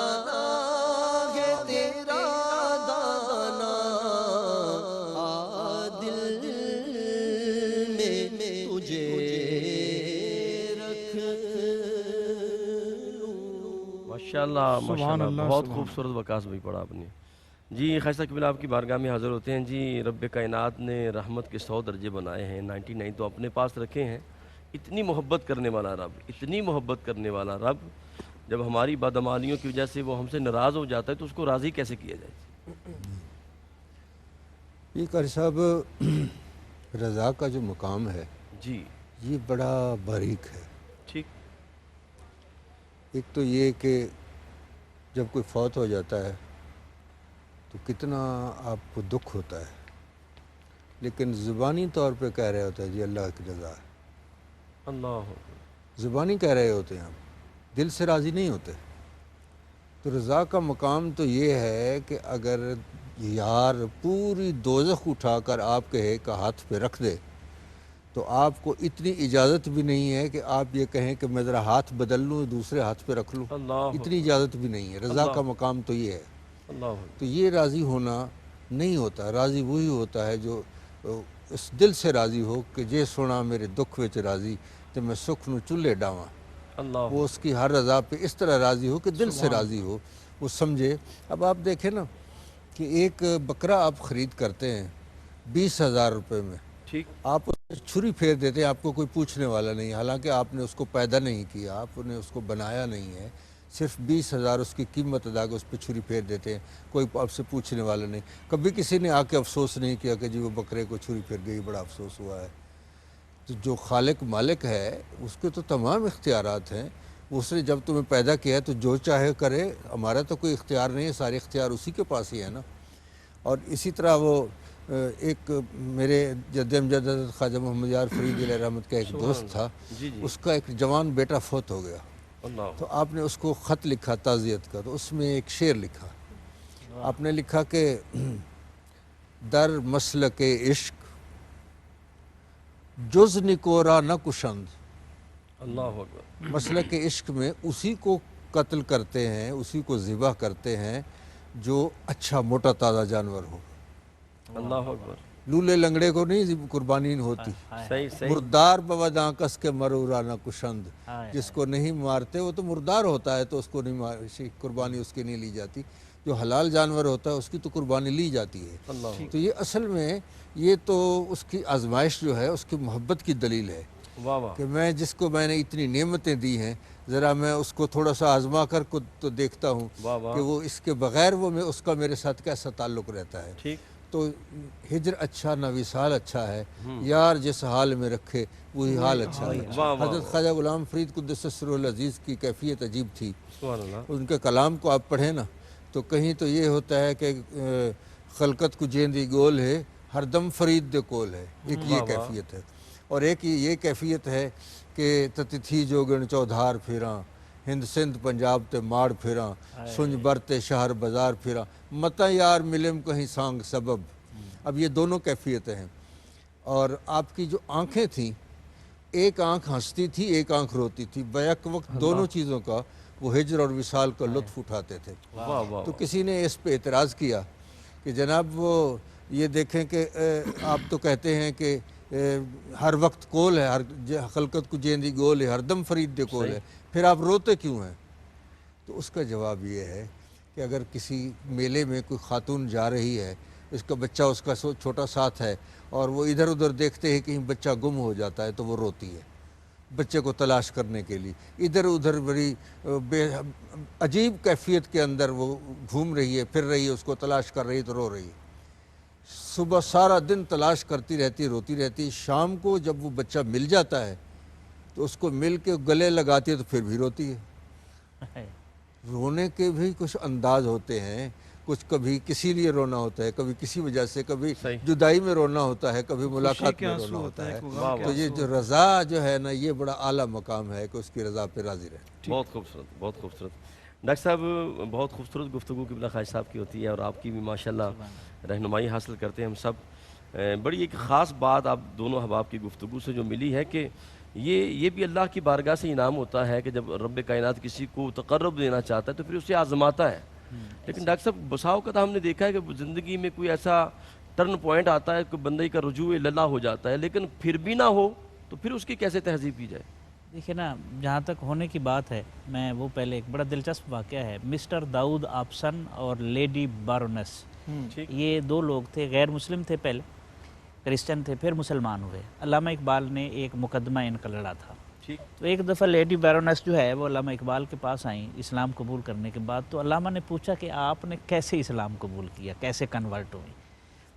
ہے تیرا دانا، دل میں تجھے رکھ لوں۔ ماشاءاللہ سبحان ماشاءاللہ، اللہ، بہت سبحان خوبصورت وکاس بھائی پڑھا آپ نے جی۔ خیصہ قبلہ آپ کی بارگاہ میں حاضر ہوتے ہیں جی۔ رب کائنات نے رحمت کے 100 درجے بنائے ہیں، 99 تو اپنے پاس رکھے ہیں۔ اتنی محبت کرنے والا رب، اتنی محبت کرنے والا رب، جب ہماری بدعمالیوں کی وجہ سے وہ ہم سے ناراض ہو جاتا ہے تو اس کو راضی کیسے کیا جائے؟ یہ قاری صاحب رضا کا جو مقام ہے جی یہ بڑا باریک ہے۔ ٹھیک۔ ایک تو یہ کہ جب کوئی فوت ہو جاتا ہے تو کتنا آپ کو دکھ ہوتا ہے، لیکن زبانی طور پہ کہہ رہے ہوتے ہیں جی اللہ کی رضا ہے، اللہ زبانی کہہ رہے ہوتے ہیں ہم، دل سے راضی نہیں ہوتے۔ تو رضا کا مقام تو یہ ہے کہ اگر یار پوری دوزخ اٹھا کر آپ کے ہاتھ پہ رکھ دے تو آپ کو اتنی اجازت بھی نہیں ہے کہ آپ یہ کہیں کہ میں ذرا ہاتھ بدل لوں دوسرے ہاتھ پہ رکھ لوں، اللہ اتنی اجازت بھی نہیں ہے۔ رضا کا مقام تو یہ ہے۔ اللہ تو یہ راضی ہونا نہیں ہوتا، راضی وہی ہوتا ہے جو اس دل سے راضی ہو کہ جے سونا میرے دکھ وچ راضی تو میں سکھ نو چولہے ڈاواں۔ اللہ وہ اس کی ہر رضا پہ اس طرح راضی ہو کہ دل سے راضی ہو، وہ سمجھے۔ اب آپ دیکھیں نا کہ ایک بکرا آپ خرید کرتے ہیں 20,000 روپے میں، ٹھیک۔ آپ اس پہ چھری پھیر دیتے ہیں، آپ کو کوئی پوچھنے والا نہیں، حالانکہ آپ نے اس کو پیدا نہیں کیا، آپ نے اس کو بنایا نہیں ہے، صرف 20,000 اس کی قیمت ادا کر اس پہ چھری پھیر دیتے ہیں، کوئی آپ سے پوچھنے والا نہیں۔ کبھی کسی نے آ کے افسوس نہیں کیا کہ جی وہ بکرے کو چھری پھیر گئی، بڑا افسوس ہوا ہے۔ تو جو خالق مالک ہے اس کے تو تمام اختیارات ہیں، اس نے جب تمہیں پیدا کیا ہے تو جو چاہے کرے، ہمارا تو کوئی اختیار نہیں ہے، سارے اختیار اسی کے پاس ہی ہے نا۔ اور اسی طرح وہ ایک میرے جد امجد حضرت خواجہ محمد یار فرید علیہ رحمت کا ایک دوست تھا، جی جی اس کا ایک جوان بیٹا فوت ہو گیا، اللہ تو آپ نے اس کو خط لکھا تعزیت کا، تو اس میں ایک شعر لکھا، آپ نے لکھا کہ در مسلک عشق جز نکورا نہ کشند، اللہ اکبر، مسلک عشق میں اسی کو قتل کرتے ہیں، اسی کو ذبح کرتے ہیں جو اچھا موٹا تازہ جانور ہو۔ اللہ اکبر، لولے لنگڑے کو نہیں قربانی ہوتی، صحیح صحیح، مردار بود آنکس کے مرورا نہ کشند، جس کو نہیں مارتے وہ تو مردار ہوتا ہے تو اس کو نہیں قربانی اس کی نہیں لی جاتی، جو حلال جانور ہوتا ہے اس کی تو قربانی لی جاتی ہے۔ اللہ تو یہ اصل میں یہ تو اس کی آزمائش جو ہے اس کی محبت کی دلیل ہے واہ واہ، کہ میں جس کو میں نے اتنی نعمتیں دی ہیں ذرا میں اس کو تھوڑا سا آزما کر کو تو دیکھتا ہوں واہ واہ، کہ وہ اس کے بغیر وہ میں اس کا میرے ساتھ کیسا تعلق رہتا ہے۔ ٹھیک، تو ہجر اچھا نہ وصال اچھا ہے، یار جس حال میں رکھے وہی حال اچھا ہے۔ واہ واہ، حضرت خواجہ غلام فرید قدس سرہ العزیز کی کیفیت عجیب تھی، سبحان اللہ، ان کے کلام کو آپ پڑھیں نا تو کہیں تو یہ ہوتا ہے کہ خلقت کو جیندی گول ہے ہر دم فرید دے کول ہے، ایک یہ کیفیت ہے، اور ایک یہ کیفیت ہے کہ تتی جوگن چودھار پھراں، ہند سندھ پنجاب تے ماڑ پھراں، سنج برتے شہر بازار پھراں، متا یار ملم کہیں سانگ سبب۔ اب یہ دونوں کیفیتیں ہیں، اور آپ کی جو آنکھیں تھیں، ایک آنکھ ہنستی تھی ایک آنکھ روتی تھی، بیک وقت دونوں چیزوں کا وہ ہجر اور وصال کا لطف اٹھاتے تھے۔ واہ واہ، تو کسی نے اس پہ اعتراض کیا کہ جناب وہ یہ دیکھیں کہ آپ تو کہتے ہیں کہ ہر وقت کول ہے، ہر خلقت کو جیندی گول ہے، ہر دم فرید دے کول ہے، پھر آپ روتے کیوں ہیں؟ تو اس کا جواب یہ ہے کہ اگر کسی میلے میں کوئی خاتون جا رہی ہے، اس کا بچہ اس کا چھوٹا ساتھ ہے، اور وہ ادھر ادھر دیکھتے ہیں کہیں بچہ گم ہو جاتا ہے تو وہ روتی ہے بچے کو تلاش کرنے کے لیے، ادھر ادھر بڑی عجیب کیفیت کے اندر وہ گھوم رہی ہے، پھر رہی ہے، اس کو تلاش کر رہی ہے تو رو رہی ہے۔ صبح سارا دن تلاش کرتی رہتی روتی رہتی، شام کو جب وہ بچہ مل جاتا ہے تو اس کو مل کے گلے لگاتی ہے تو پھر بھی روتی ہے۔ رونے کے بھی کچھ انداز ہوتے ہیں، کچھ کبھی کسی لیے رونا ہوتا ہے، کبھی کسی وجہ سے، کبھی جدائی میں رونا ہوتا ہے، کبھی ملاقات میں رونا ہوتا ہے۔ تو یہ جو رضا جو ہے نا، یہ بڑا اعلیٰ مقام ہے کہ اس کی رضا پہ راضی رہے۔ بہت خوبصورت، بہت خوبصورت ڈاکٹر صاحب، بہت خوبصورت گفتگو قبلہ خواجہ صاحب کی ہوتی ہے، اور آپ کی بھی ماشاءاللہ رہنمائی حاصل کرتے ہیں ہم سب۔ بڑی ایک خاص بات آپ دونوں احباب کی گفتگو سے جو ملی ہے کہ یہ بھی اللہ کی بارگاہ سے انعام ہوتا ہے کہ جب رب کائنات کسی کو تقرب دینا چاہتا ہے تو پھر اسے آزماتا ہے۔ لیکن ڈاکٹر صاحب، بسا اوقات ہم نے دیکھا ہے کہ زندگی میں کوئی ایسا ٹرن پوائنٹ آتا ہے کہ بندے کا رجوع اللہ ہو جاتا ہے، لیکن پھر بھی نہ ہو تو پھر اس کی کیسے تہذیب کی جائے؟ دیکھیں نا، جہاں تک ہونے کی بات ہے، میں وہ پہلے ایک بڑا دلچسپ واقعہ ہے، مسٹر داؤد آپسن اور لیڈی بارونس، یہ دو لوگ تھے، غیر مسلم تھے، پہلے کرسچن تھے، پھر مسلمان ہوئے۔ علامہ اقبال نے ایک مقدمہ ان کا لڑا تھا۔ تو ایک دفعہ لیڈی بارونس جو ہے وہ علامہ اقبال کے پاس آئیں اسلام قبول کرنے کے بعد، تو علامہ نے پوچھا کہ آپ نے کیسے اسلام قبول کیا، کیسے کنورٹ ہوئی؟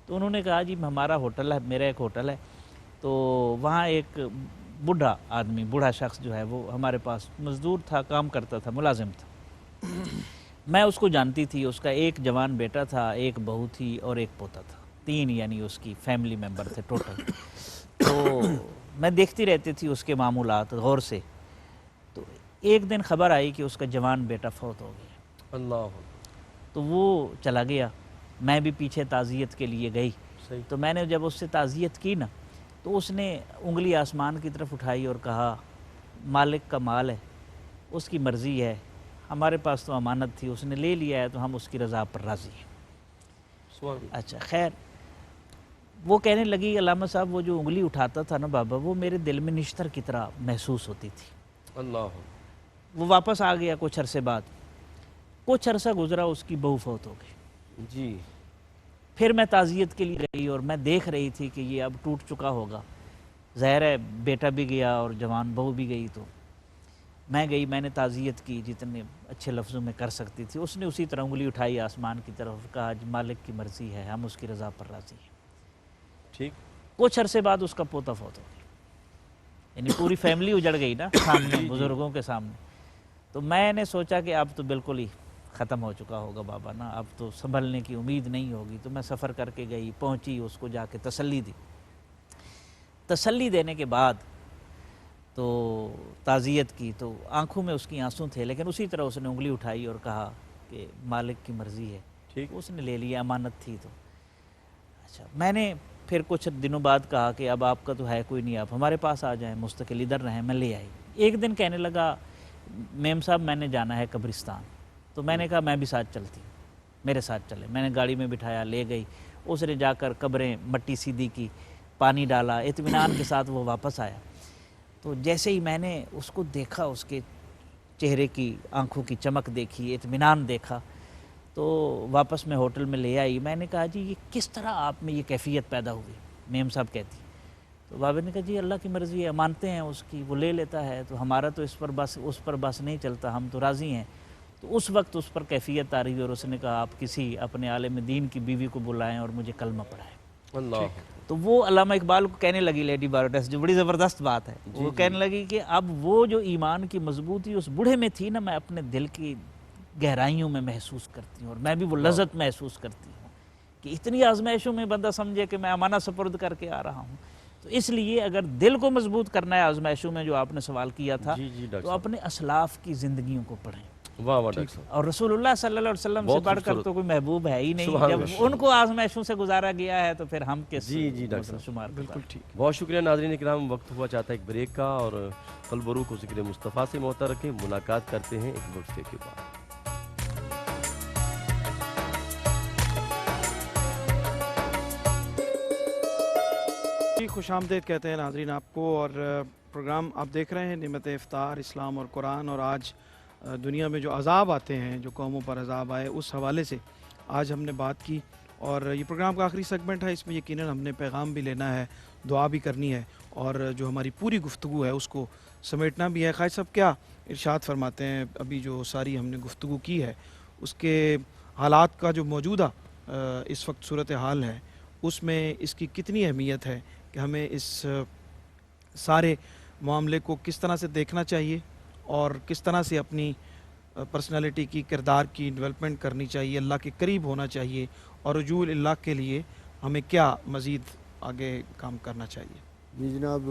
تو انہوں نے کہا جی ہمارا ہوٹل ہے، میرا ایک ہوٹل ہے، تو وہاں ایک بوڑھا آدمی، بوڑھا شخص جو ہے وہ ہمارے پاس مزدور تھا، کام کرتا تھا، ملازم تھا۔ میں اس کو جانتی تھی، اس کا ایک جوان بیٹا تھا، ایک بہو تھی اور ایک پوتا تھا، 3 یعنی اس کی فیملی ممبر تھے ٹوٹل۔ تو میں دیکھتی رہتی تھی اس کے معمولات غور سے۔ تو ایک دن خبر آئی کہ اس کا جوان بیٹا فوت ہو گیا۔ اللہ، تو وہ چلا گیا، میں بھی پیچھے تعزیت کے لیے گئی۔ تو میں نے جب اس سے تعزیت کی نا، تو اس نے انگلی آسمان کی طرف اٹھائی اور کہا مالک کا مال ہے، اس کی مرضی ہے، ہمارے پاس تو امانت تھی، اس نے لے لیا ہے تو ہم اس کی رضا پر راضی ہیں۔ اچھا خیر، وہ کہنے لگی علامہ صاحب وہ جو انگلی اٹھاتا تھا نا بابا، وہ میرے دل میں نشتر کی طرح محسوس ہوتی تھی۔ اللہ، وہ واپس آ گیا کچھ عرصے بعد، کچھ عرصہ گزرا، اس کی بہو فوت ہو گئی۔ جی، پھر میں تعزیت کے لیے گئی اور میں دیکھ رہی تھی کہ یہ اب ٹوٹ چکا ہوگا، ظاہر ہے بیٹا بھی گیا اور جوان بہو بھی گئی۔ تو میں گئی، میں نے تعزیت کی جتنے اچھے لفظوں میں کر سکتی تھی۔ اس نے اسی طرح انگلی اٹھائی آسمان کی طرف، کہا مالک کی مرضی ہے، ہم اس کی رضا پر راضی ہیں۔ ٹھیک، کچھ عرصے بعد اس کا پوتا فوت ہو گیا، یعنی پوری فیملی اجڑ گئی نا سامنے، بزرگوں کے سامنے۔ تو میں نے سوچا کہ اب تو بالکل ہی ختم ہو چکا ہوگا بابا نا، اب تو سنبھلنے کی امید نہیں ہوگی۔ تو میں سفر کر کے گئی، پہنچی، اس کو جا کے تسلی دی۔ تسلی دینے کے بعد تو تعزیت کی، تو آنکھوں میں اس کی آنسوں تھے، لیکن اسی طرح اس نے انگلی اٹھائی اور کہا کہ مالک کی مرضی ہے، ٹھیک، اس نے لے لیا، امانت تھی۔ تو اچھا، میں نے پھر کچھ دنوں بعد کہا کہ اب آپ کا تو ہے کوئی نہیں، آپ ہمارے پاس آ جائیں، مستقل ادھر رہیں۔ میں لے آئی۔ ایک دن کہنے لگا میم صاحب میں نے جانا ہے قبرستان۔ تو میں نے کہا میں بھی ساتھ چلتی ہوں، میرے ساتھ چلے۔ میں نے گاڑی میں بٹھایا، لے گئی، اس نے جا کر قبریں مٹی سیدھی کی، پانی ڈالا، اطمینان کے ساتھ وہ واپس آیا۔ تو جیسے ہی میں نے اس کو دیکھا، اس کے چہرے کی آنکھوں کی چمک دیکھی، اطمینان دیکھا، تو واپس میں ہوٹل میں لے آئی۔ میں نے کہا جی یہ کس طرح آپ میں یہ کیفیت پیدا ہوئی؟ میم صاحب کہتی، تو بابا نے کہا جی اللہ کی مرضی ہے، مانتے ہیں اس کی، وہ لے لیتا ہے، تو ہمارا تو اس پر بس نہیں چلتا، ہم تو راضی ہیں۔ تو اس وقت اس پر کیفیت آ رہی، اور اس نے کہا آپ کسی اپنے عالم دین کی بیوی کو بلائیں اور مجھے کلمہ پڑھائیں۔ اللہ، تو وہ علامہ اقبال کو کہنے لگی لیڈی بارونس، جو بڑی زبردست بات ہے، وہ کہنے لگی کہ اب وہ جو ایمان کی مضبوطی اس بوڑھے میں تھی نا، میں اپنے دل کی گہرائیوں میں محسوس کرتی ہوں، اور میں بھی وہ لذت محسوس کرتی ہوں کہ اتنی آزمائشوں میں بندہ سمجھے کہ میں امانہ سپرد کر کے آ رہا ہوں۔ تو اس لیے اگر دل کو مضبوط کرنا ہے آزمائشوں میں، جو آپ نے سوال کیا تھا، تو اپنے اسلاف کی زندگیوں کو پڑھیں۔ واہ واہ ڈاکٹر صاحب، اور رسول اللہ صلی اللہ علیہ وسلم سے بڑھ کر تو کوئی محبوب ہے ہی نہیں۔ جب ان کو آزمائشوں سے گزارا گیا ہے تو پھر ہم کس شمار؟ بالکل ٹھیک۔ بہت شکریہ ناظرین کرام، وقت ہوا چاہتا ہے ایک بریک کا، اور قلب و روح کو ذکر مصطفیٰ سے معطر رکھیں۔ ملاقات کرتے ہیں ایک وقفے کے بعد۔ خوش آمدید کہتے ہیں ناظرین آپ کو، اور پروگرام آپ دیکھ رہے ہیں نعمت افطار، اسلام اور قرآن۔ اور آج دنیا میں جو عذاب آتے ہیں، جو قوموں پر عذاب آئے، اس حوالے سے آج ہم نے بات کی، اور یہ پروگرام کا آخری سیگمنٹ ہے۔ اس میں یقیناً ہم نے پیغام بھی لینا ہے، دعا بھی کرنی ہے، اور جو ہماری پوری گفتگو ہے اس کو سمیٹنا بھی ہے۔ خواجہ صاحب کیا ارشاد فرماتے ہیں؟ ابھی جو ساری ہم نے گفتگو کی ہے، اس کے حالات کا جو موجودہ اس وقت صورتحال ہے، اس میں اس کی کتنی اہمیت ہے کہ ہمیں اس سارے معاملے کو کس طرح سے دیکھنا چاہیے اور کس طرح سے اپنی پرسنالٹی کی کردار کی ڈیولپمنٹ کرنی چاہیے، اللہ کے قریب ہونا چاہیے، اور رجوع اللہ کے لیے ہمیں کیا مزید آگے کام کرنا چاہیے؟ جی جناب،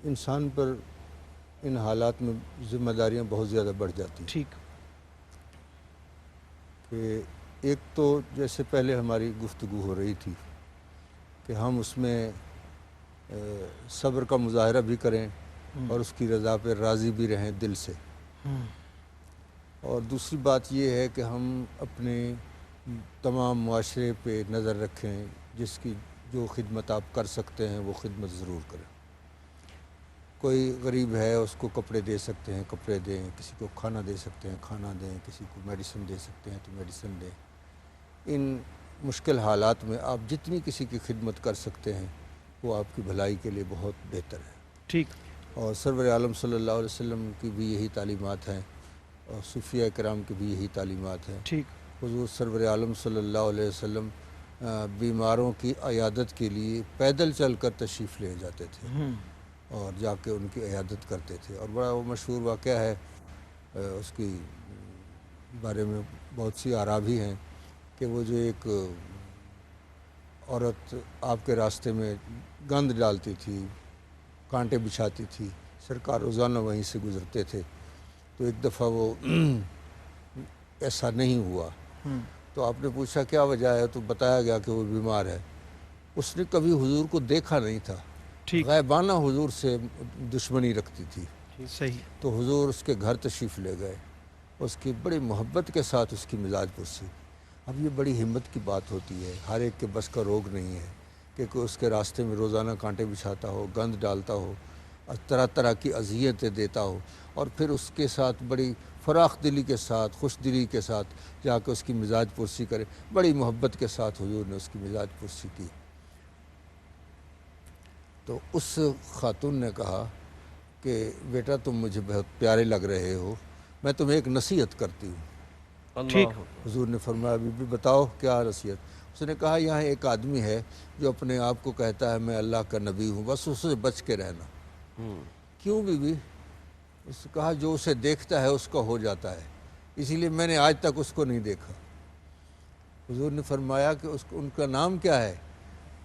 انسان پر ان حالات میں ذمہ داریاں بہت زیادہ بڑھ جاتی ہیں ٹھیک، کہ ایک تو جیسے پہلے ہماری گفتگو ہو رہی تھی کہ ہم اس میں صبر کا مظاہرہ بھی کریں اور اس کی رضا پہ راضی بھی رہیں دل سے، اور دوسری بات یہ ہے کہ ہم اپنے تمام معاشرے پہ نظر رکھیں، جس کی جو خدمت آپ کر سکتے ہیں وہ خدمت ضرور کریں۔ کوئی غریب ہے اس کو کپڑے دے سکتے ہیں کپڑے دیں، کسی کو کھانا دے سکتے ہیں کھانا دیں، کسی کو میڈیسن دے سکتے ہیں تو میڈیسن دیں۔ ان مشکل حالات میں آپ جتنی کسی کی خدمت کر سکتے ہیں وہ آپ کی بھلائی کے لیے بہت بہتر ہے۔ ٹھیک، اور سرور عالم صلی اللہ علیہ وسلم کی بھی یہی تعلیمات ہیں، اور صوفیہ کرام کی بھی یہی تعلیمات ہیں۔ ٹھیک، حضور سرور عالم صلی اللہ علیہ وسلم بیماروں کی عیادت کے لیے پیدل چل کر تشریف لے جاتے تھے اور جا کے ان کی عیادت کرتے تھے، اور بڑا وہ مشہور واقعہ ہے، اس کی بارے میں بہت سی آراء بھی ہیں کہ وہ جو ایک عورت آپ کے راستے میں گند ڈالتی تھی، کانٹے بچھاتی تھی، سرکار روزانہ وہیں سے گزرتے تھے، تو ایک دفعہ وہ ایسا نہیں ہوا تو آپ نے پوچھا کیا وجہ ہے، تو بتایا گیا کہ وہ بیمار ہے۔ اس نے کبھی حضور کو دیکھا نہیں تھا، ٹھیک، غائبانہ حضور سے دشمنی رکھتی تھی، صحیح، تو حضور اس کے گھر تشریف لے گئے، اس کی بڑی محبت کے ساتھ اس کی مزاج پرسی۔ اب یہ بڑی ہمت کی بات ہوتی ہے، ہر ایک کے بس کا روگ نہیں ہے کہ کوئی اس کے راستے میں روزانہ کانٹے بچھاتا ہو، گند ڈالتا ہو، طرح طرح کی اذیتیں دیتا ہو، اور پھر اس کے ساتھ بڑی فراخ دلی کے ساتھ، خوش دلی کے ساتھ جا کے اس کی مزاج پرسی کرے۔ بڑی محبت کے ساتھ حضور نے اس کی مزاج پرسی کی۔ تو اس خاتون نے کہا کہ بیٹا تم مجھے بہت پیارے لگ رہے ہو، میں تمہیں ایک نصیحت کرتی ہوں۔ ٹھیک، حضور نے فرمایا بی بی بتاؤ کیا نصیحت؟ اس نے کہا یہاں ایک آدمی ہے جو اپنے آپ کو کہتا ہے میں اللہ کا نبی ہوں، بس اس سے بچ کے رہنا۔ کیوں بی بی؟ اس نے کہا جو اسے دیکھتا ہے اس کا ہو جاتا ہے، اسی لیے میں نے آج تک اس کو نہیں دیکھا۔ حضور نے فرمایا کہ ان کا نام کیا ہے؟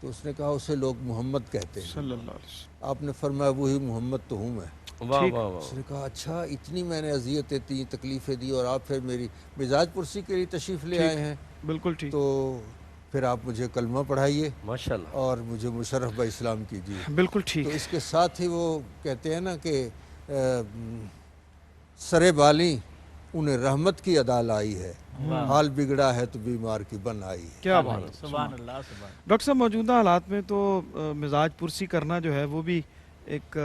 تو اس نے کہا اسے لوگ محمد کہتے ہیں۔ صلی اللہ علیہ وسلم، آپ نے فرمایا وہی محمد تو ہوں میں۔ واہ ٹھیک، واہ اس واہ، نے کہا اچھا اتنی میں نے اذیتیں دی، تکلیفیں دی، اور آپ پھر میری مزاج پرسی کے لیے تشریف لے آئے ہیں، بالکل ٹھیک، تو پھر آپ مجھے کلمہ پڑھائیے ماشاءاللہ، اور مجھے مشرف با اسلام کیجیے۔ بالکل ٹھیک، تو اس کے ساتھ ہی وہ کہتے ہیں نا کہ سرے بالی انہیں رحمت کی ادا لائی ہے، حال بگڑا ہے تو بیمار کی بن آئی ہے۔ کیا بات ہے۔ سبحان اللہ، سبحان اللہ۔ ڈاکٹر صاحب موجودہ حالات میں تو مزاج پرسی کرنا جو ہے وہ بھی ایک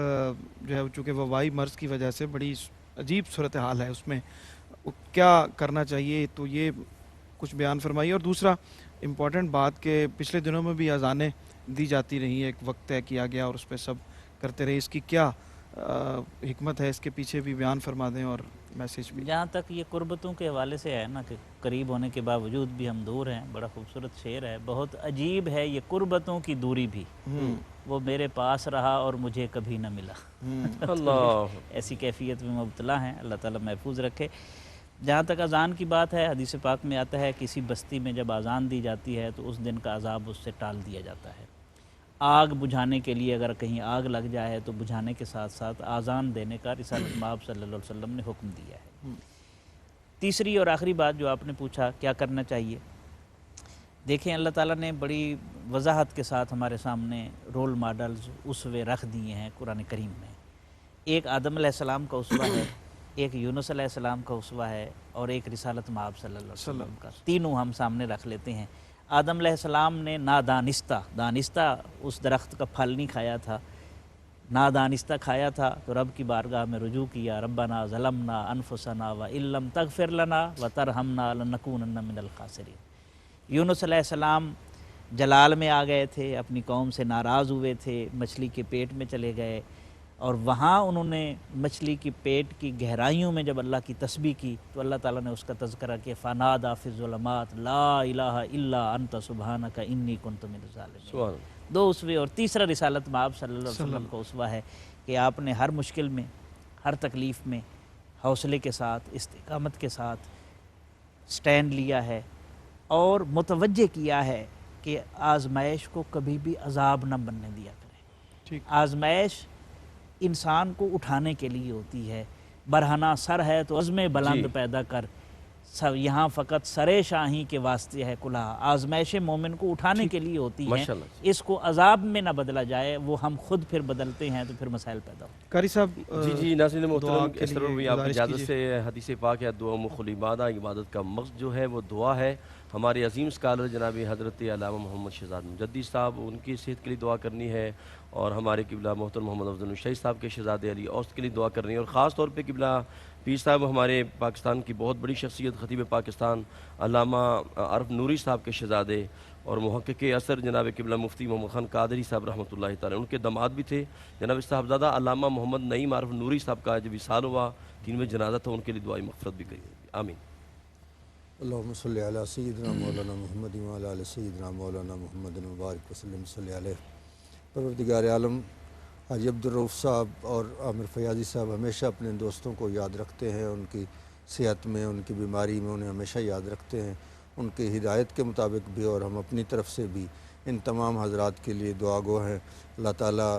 جو ہے چونکہ وبائی مرض کی وجہ سے بڑی عجیب صورتحال ہے، اس میں کیا کرنا چاہیے، تو یہ کچھ بیان فرمائیے۔ اور دوسرا امپورٹنٹ بات کہ پچھلے دنوں میں بھی اذانیں دی جاتی رہی ہیں، ایک وقت طے کیا گیا اور اس پہ سب کرتے رہے، اس کی کیا حکمت ہے، اس کے پیچھے بھی بیان فرما دیں اور میسیج بھی۔ جہاں تک یہ قربتوں کے حوالے سے ہے نا کہ قریب ہونے کے باوجود بھی ہم دور ہیں، بڑا خوبصورت شعر ہے، بہت عجیب ہے یہ قربتوں کی دوری بھی، وہ میرے پاس رہا اور مجھے کبھی نہ ملا۔ اللہ، ایسی کیفیت میں مبتلا ہیں، اللہ تعالیٰ محفوظ رکھے۔ جہاں تک اذان کی بات ہے، حدیث پاک میں آتا ہے کسی بستی میں جب اذان دی جاتی ہے تو اس دن کا عذاب اس سے ٹال دیا جاتا ہے۔ آگ بجھانے کے لیے اگر کہیں آگ لگ جائے تو بجھانے کے ساتھ ساتھ اذان دینے کا رسالت مآب صلی اللہ علیہ وسلم نے حکم دیا ہے۔ تیسری اور آخری بات جو آپ نے پوچھا کیا کرنا چاہیے، دیکھیں اللہ تعالیٰ نے بڑی وضاحت کے ساتھ ہمارے سامنے رول ماڈلز اسوے رکھ دیے ہیں قرآن کریم میں۔ ایک آدم علیہ السلام کا اسوہ ہے، ایک یونس علیہ السلام کا اسوہ ہے، اور ایک رسالت مآب صلی اللہ علیہ وسلم کا، تینوں ہم سامنے رکھ لیتے ہیں۔ آدم علیہ السلام نے دانستہ اس درخت کا پھل نہیں کھایا تھا، نادانستہ کھایا تھا، تو رب کی بارگاہ میں رجوع کیا، ربنا ظلمنا انفسنا وان لم تغفر لنا وترحمنا لنکونن من الخاسرین۔ یونس علیہ السلام جلال میں آ گئے تھے، اپنی قوم سے ناراض ہوئے تھے، مچھلی کے پیٹ میں چلے گئے اور وہاں انہوں نے مچھلی کی پیٹ کی گہرائیوں میں جب اللہ کی تسبیح کی تو اللہ تعالیٰ نے اس کا تذکرہ کیا فنادیٰ فی الظلمات لا الہ الا انت سبحانک انی کنت من الظالمین. سبحان اللہ. 2 اسوے اور تیسرا رسالت میں آپ صلی اللہ علیہ وسلم کا اسوہ ہے کہ آپ نے ہر مشکل میں ہر تکلیف میں حوصلے کے ساتھ استقامت کے ساتھ سٹینڈ لیا ہے اور متوجہ کیا ہے کہ آزمائش کو کبھی بھی عذاب نہ بننے دیا کریں. آزمائش انسان کو اٹھانے کے لیے ہوتی ہے. برہنہ سر ہے تو عزم بلند پیدا کر، یہاں فقط سر شاہی کے واسطے ہے کلہا. آزمائش مومن کو اٹھانے کے لیے ہوتی ہے، اس کو عذاب میں نہ بدلا جائے، وہ ہم خود پھر بدلتے ہیں تو پھر مسائل پیدا ہوتے ہیں. قاری صاحب جی ناظرین محترم، اس طرح بھی آپ کی اجازت سے حدیث پاک ہے دعا مخل عبادہ، عبادت کا مقصد جو ہے وہ دعا ہے. ہمارے عظیم اسکالر جناب حضرت علامہ محمد شہزاد مجدی صاحب، ان کی صحت کے لیے دعا کرنی ہے، اور ہمارے قبلہ محترم محمد افضل الشہی صاحب کے شہزادے علی اوسط کے لیے دعا کرنی ہے، اور خاص طور پہ قبلہ پیر صاحب ہمارے پاکستان کی بہت بڑی شخصیت خطیب پاکستان علامہ عرف نوری صاحب کے شہزادے اور محقق اثر جناب قبلہ مفتی محمد خان قادری صاحب رحمۃ اللہ تعالی، ان کے داماد بھی تھے جناب صاحبزادہ علامہ محمد نعیم عارف نوری صاحب کا جب وصال ہوا 3 میں جنازہ تھا، ان کے لیے دعائی مغفرت بھی کریے. آمین. اللہم صلی علی سیدنا مولانا محمد وعلی آل سیدنا مولانا محمد مبارک وسلم صلی علیہ. پروردگار عالم حاجی عبدالرؤف صاحب اور عامر فیاضی صاحب ہمیشہ اپنے دوستوں کو یاد رکھتے ہیں، ان کی صحت میں، ان کی بیماری میں انہیں ہمیشہ یاد رکھتے ہیں، ان کی ہدایت کے مطابق بھی، اور ہم اپنی طرف سے بھی ان تمام حضرات کے لیے دعا گو ہیں. اللہ تعالیٰ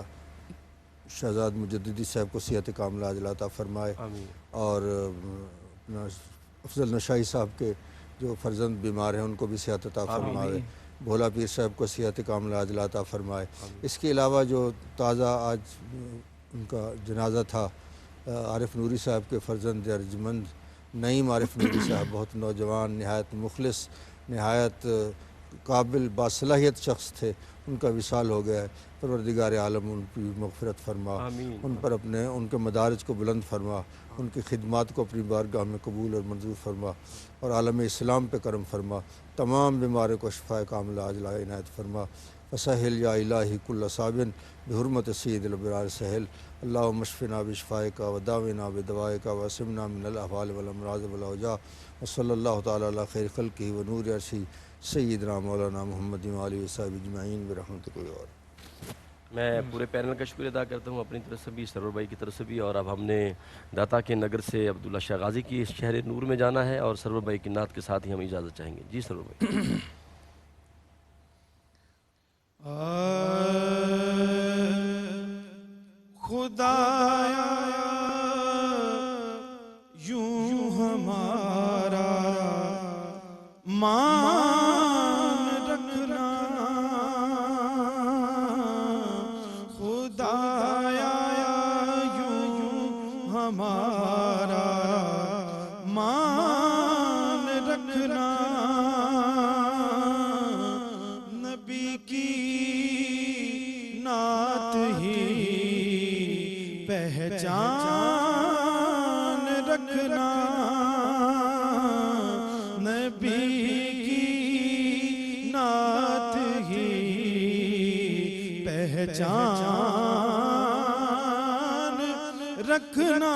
شہزاد مجددی صاحب کو صحت کاملہ عاجلہ عطا فرمائے، اور اپنا افضل نشائی صاحب کے جو فرزند بیمار ہیں ان کو بھی صحت عطا فرمائے. بھولا پیر صاحب کو صحت کاملہ عاجلہ عطا فرمائے. اس کے علاوہ جو تازہ آج ان کا جنازہ تھا عارف نوری صاحب کے فرزند ارجمند نعیم عارف نوری صاحب، بہت نوجوان، نہایت مخلص، نہایت قابل باصلاحیت شخص تھے، ان کا وصال ہو گیا ہے. پروردگار عالم ان کی مغفرت فرما، ان پر ان کے مدارج کو بلند فرما، ان کی خدمات کو اپنی بارگاہ میں قبول اور منظور فرما، اور عالم اسلام پہ کرم فرما. تمام بیماروں کو شفاء کاملہ عاجلہ عنایت فرما. فسہل یا الہی کل صابن بحرمت سید الابرار سہل. اللہم اشفنا بشفائک وداونا بدوائک واسمنا من الاحوال والامراض والاوجاع. وصلی اللہ تعالی علی خیر خلقہ ونور عرشہ سیدنا مولانا محمد وآلہ وصحبہ اجمعین برحمتک یا رب. میں پورے پینل کا شکریہ ادا کرتا ہوں اپنی طرف سے بھی، سرور بھائی کی طرف سے بھی. اور اب ہم نے داتا کے نگر سے عبداللہ شاہ غازی کی شہر نور میں جانا ہے، اور سرور بھائی کی نعت کے ساتھ ہی ہم اجازت چاہیں گے. جی سرور بھائی. خدایا یوں ہمارا مان رکھنا، خدایا یوں ہمارا مان رکھنا. نبی کی نعت ہی پہچان رکھنا، نبی کی نعت ہی پہچان رکھنا.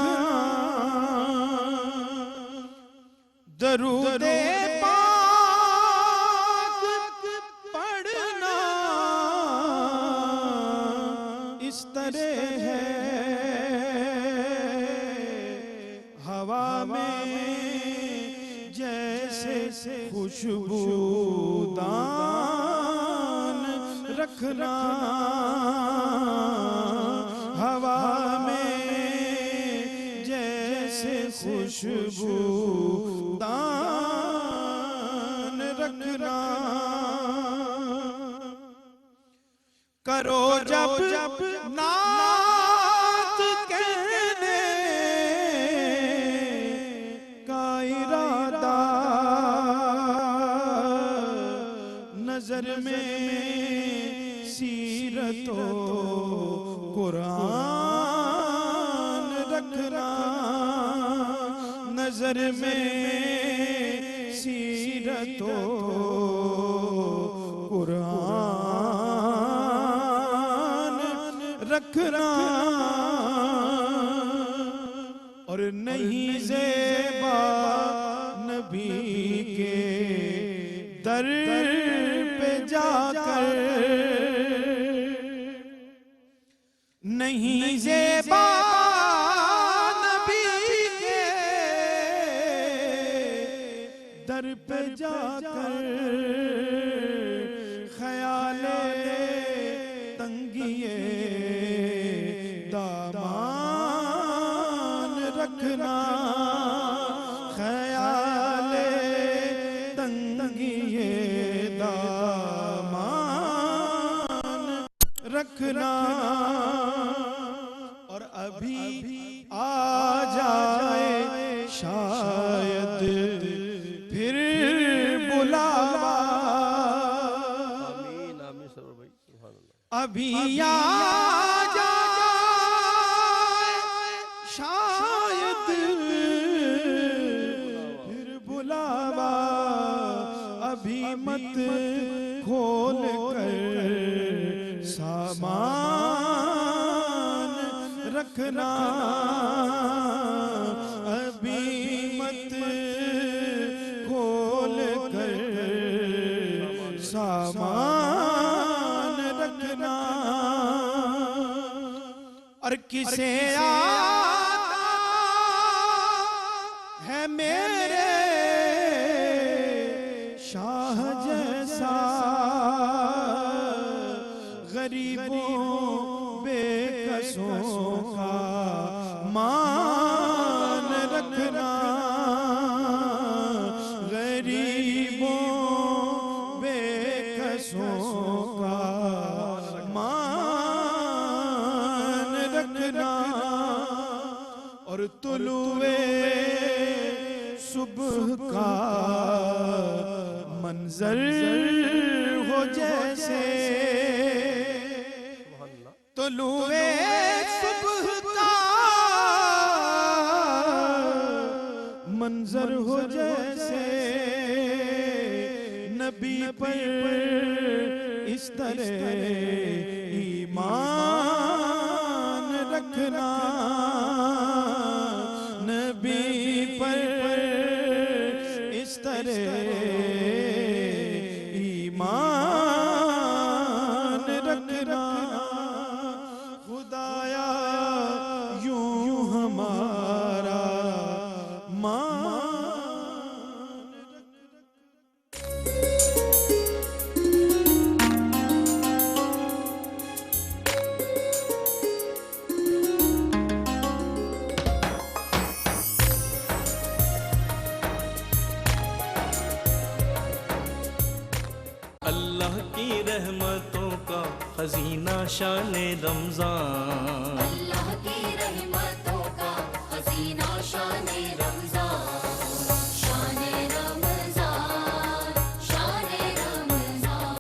درود پاک پڑھنا اس طرح ہے ہوا میں جیسے خوشبودان رکھنا، ہوا میں جیسے خوشبودان رکھنا. کرو جب نعت کہنے کا ارادہ، نظر میں سیرت و قرآن رکھنا، نظر میں سیرت و قرآن رکھنا اور نہیں زیبا نبی کے در پہ جا کر نہیں زیبا نبی کے در پہ جا کر خیال تنگیے دامان رکھنا خیال تنگیے دامان رکھنا اور ابھی آ جائے شاید پھر بلاوا آمین آمین سرور بھائی سبحان اللہ ابھی آ جائے شاید پھر بلاوا ابھی مت کھول کر سامان رکھنا ابھی مت کھول کر سامان رکھنا اور کسے آتا ہے میرے شاہ جیسا غریبوں بے کسوں کا مان رکھنا غریبوں بے کسوں کا مان رکھنا اور طلوع صبح کا منظر ہو جیسے طلوع صبح کا منظر ہو جیسے نبی پر اس طرح ایمان رکھنا نبی پر اس طرح ایمان رکھنا خدایا یوں ہمارا مان اللہ کی رحمتوں کا خزینہ شان رمضان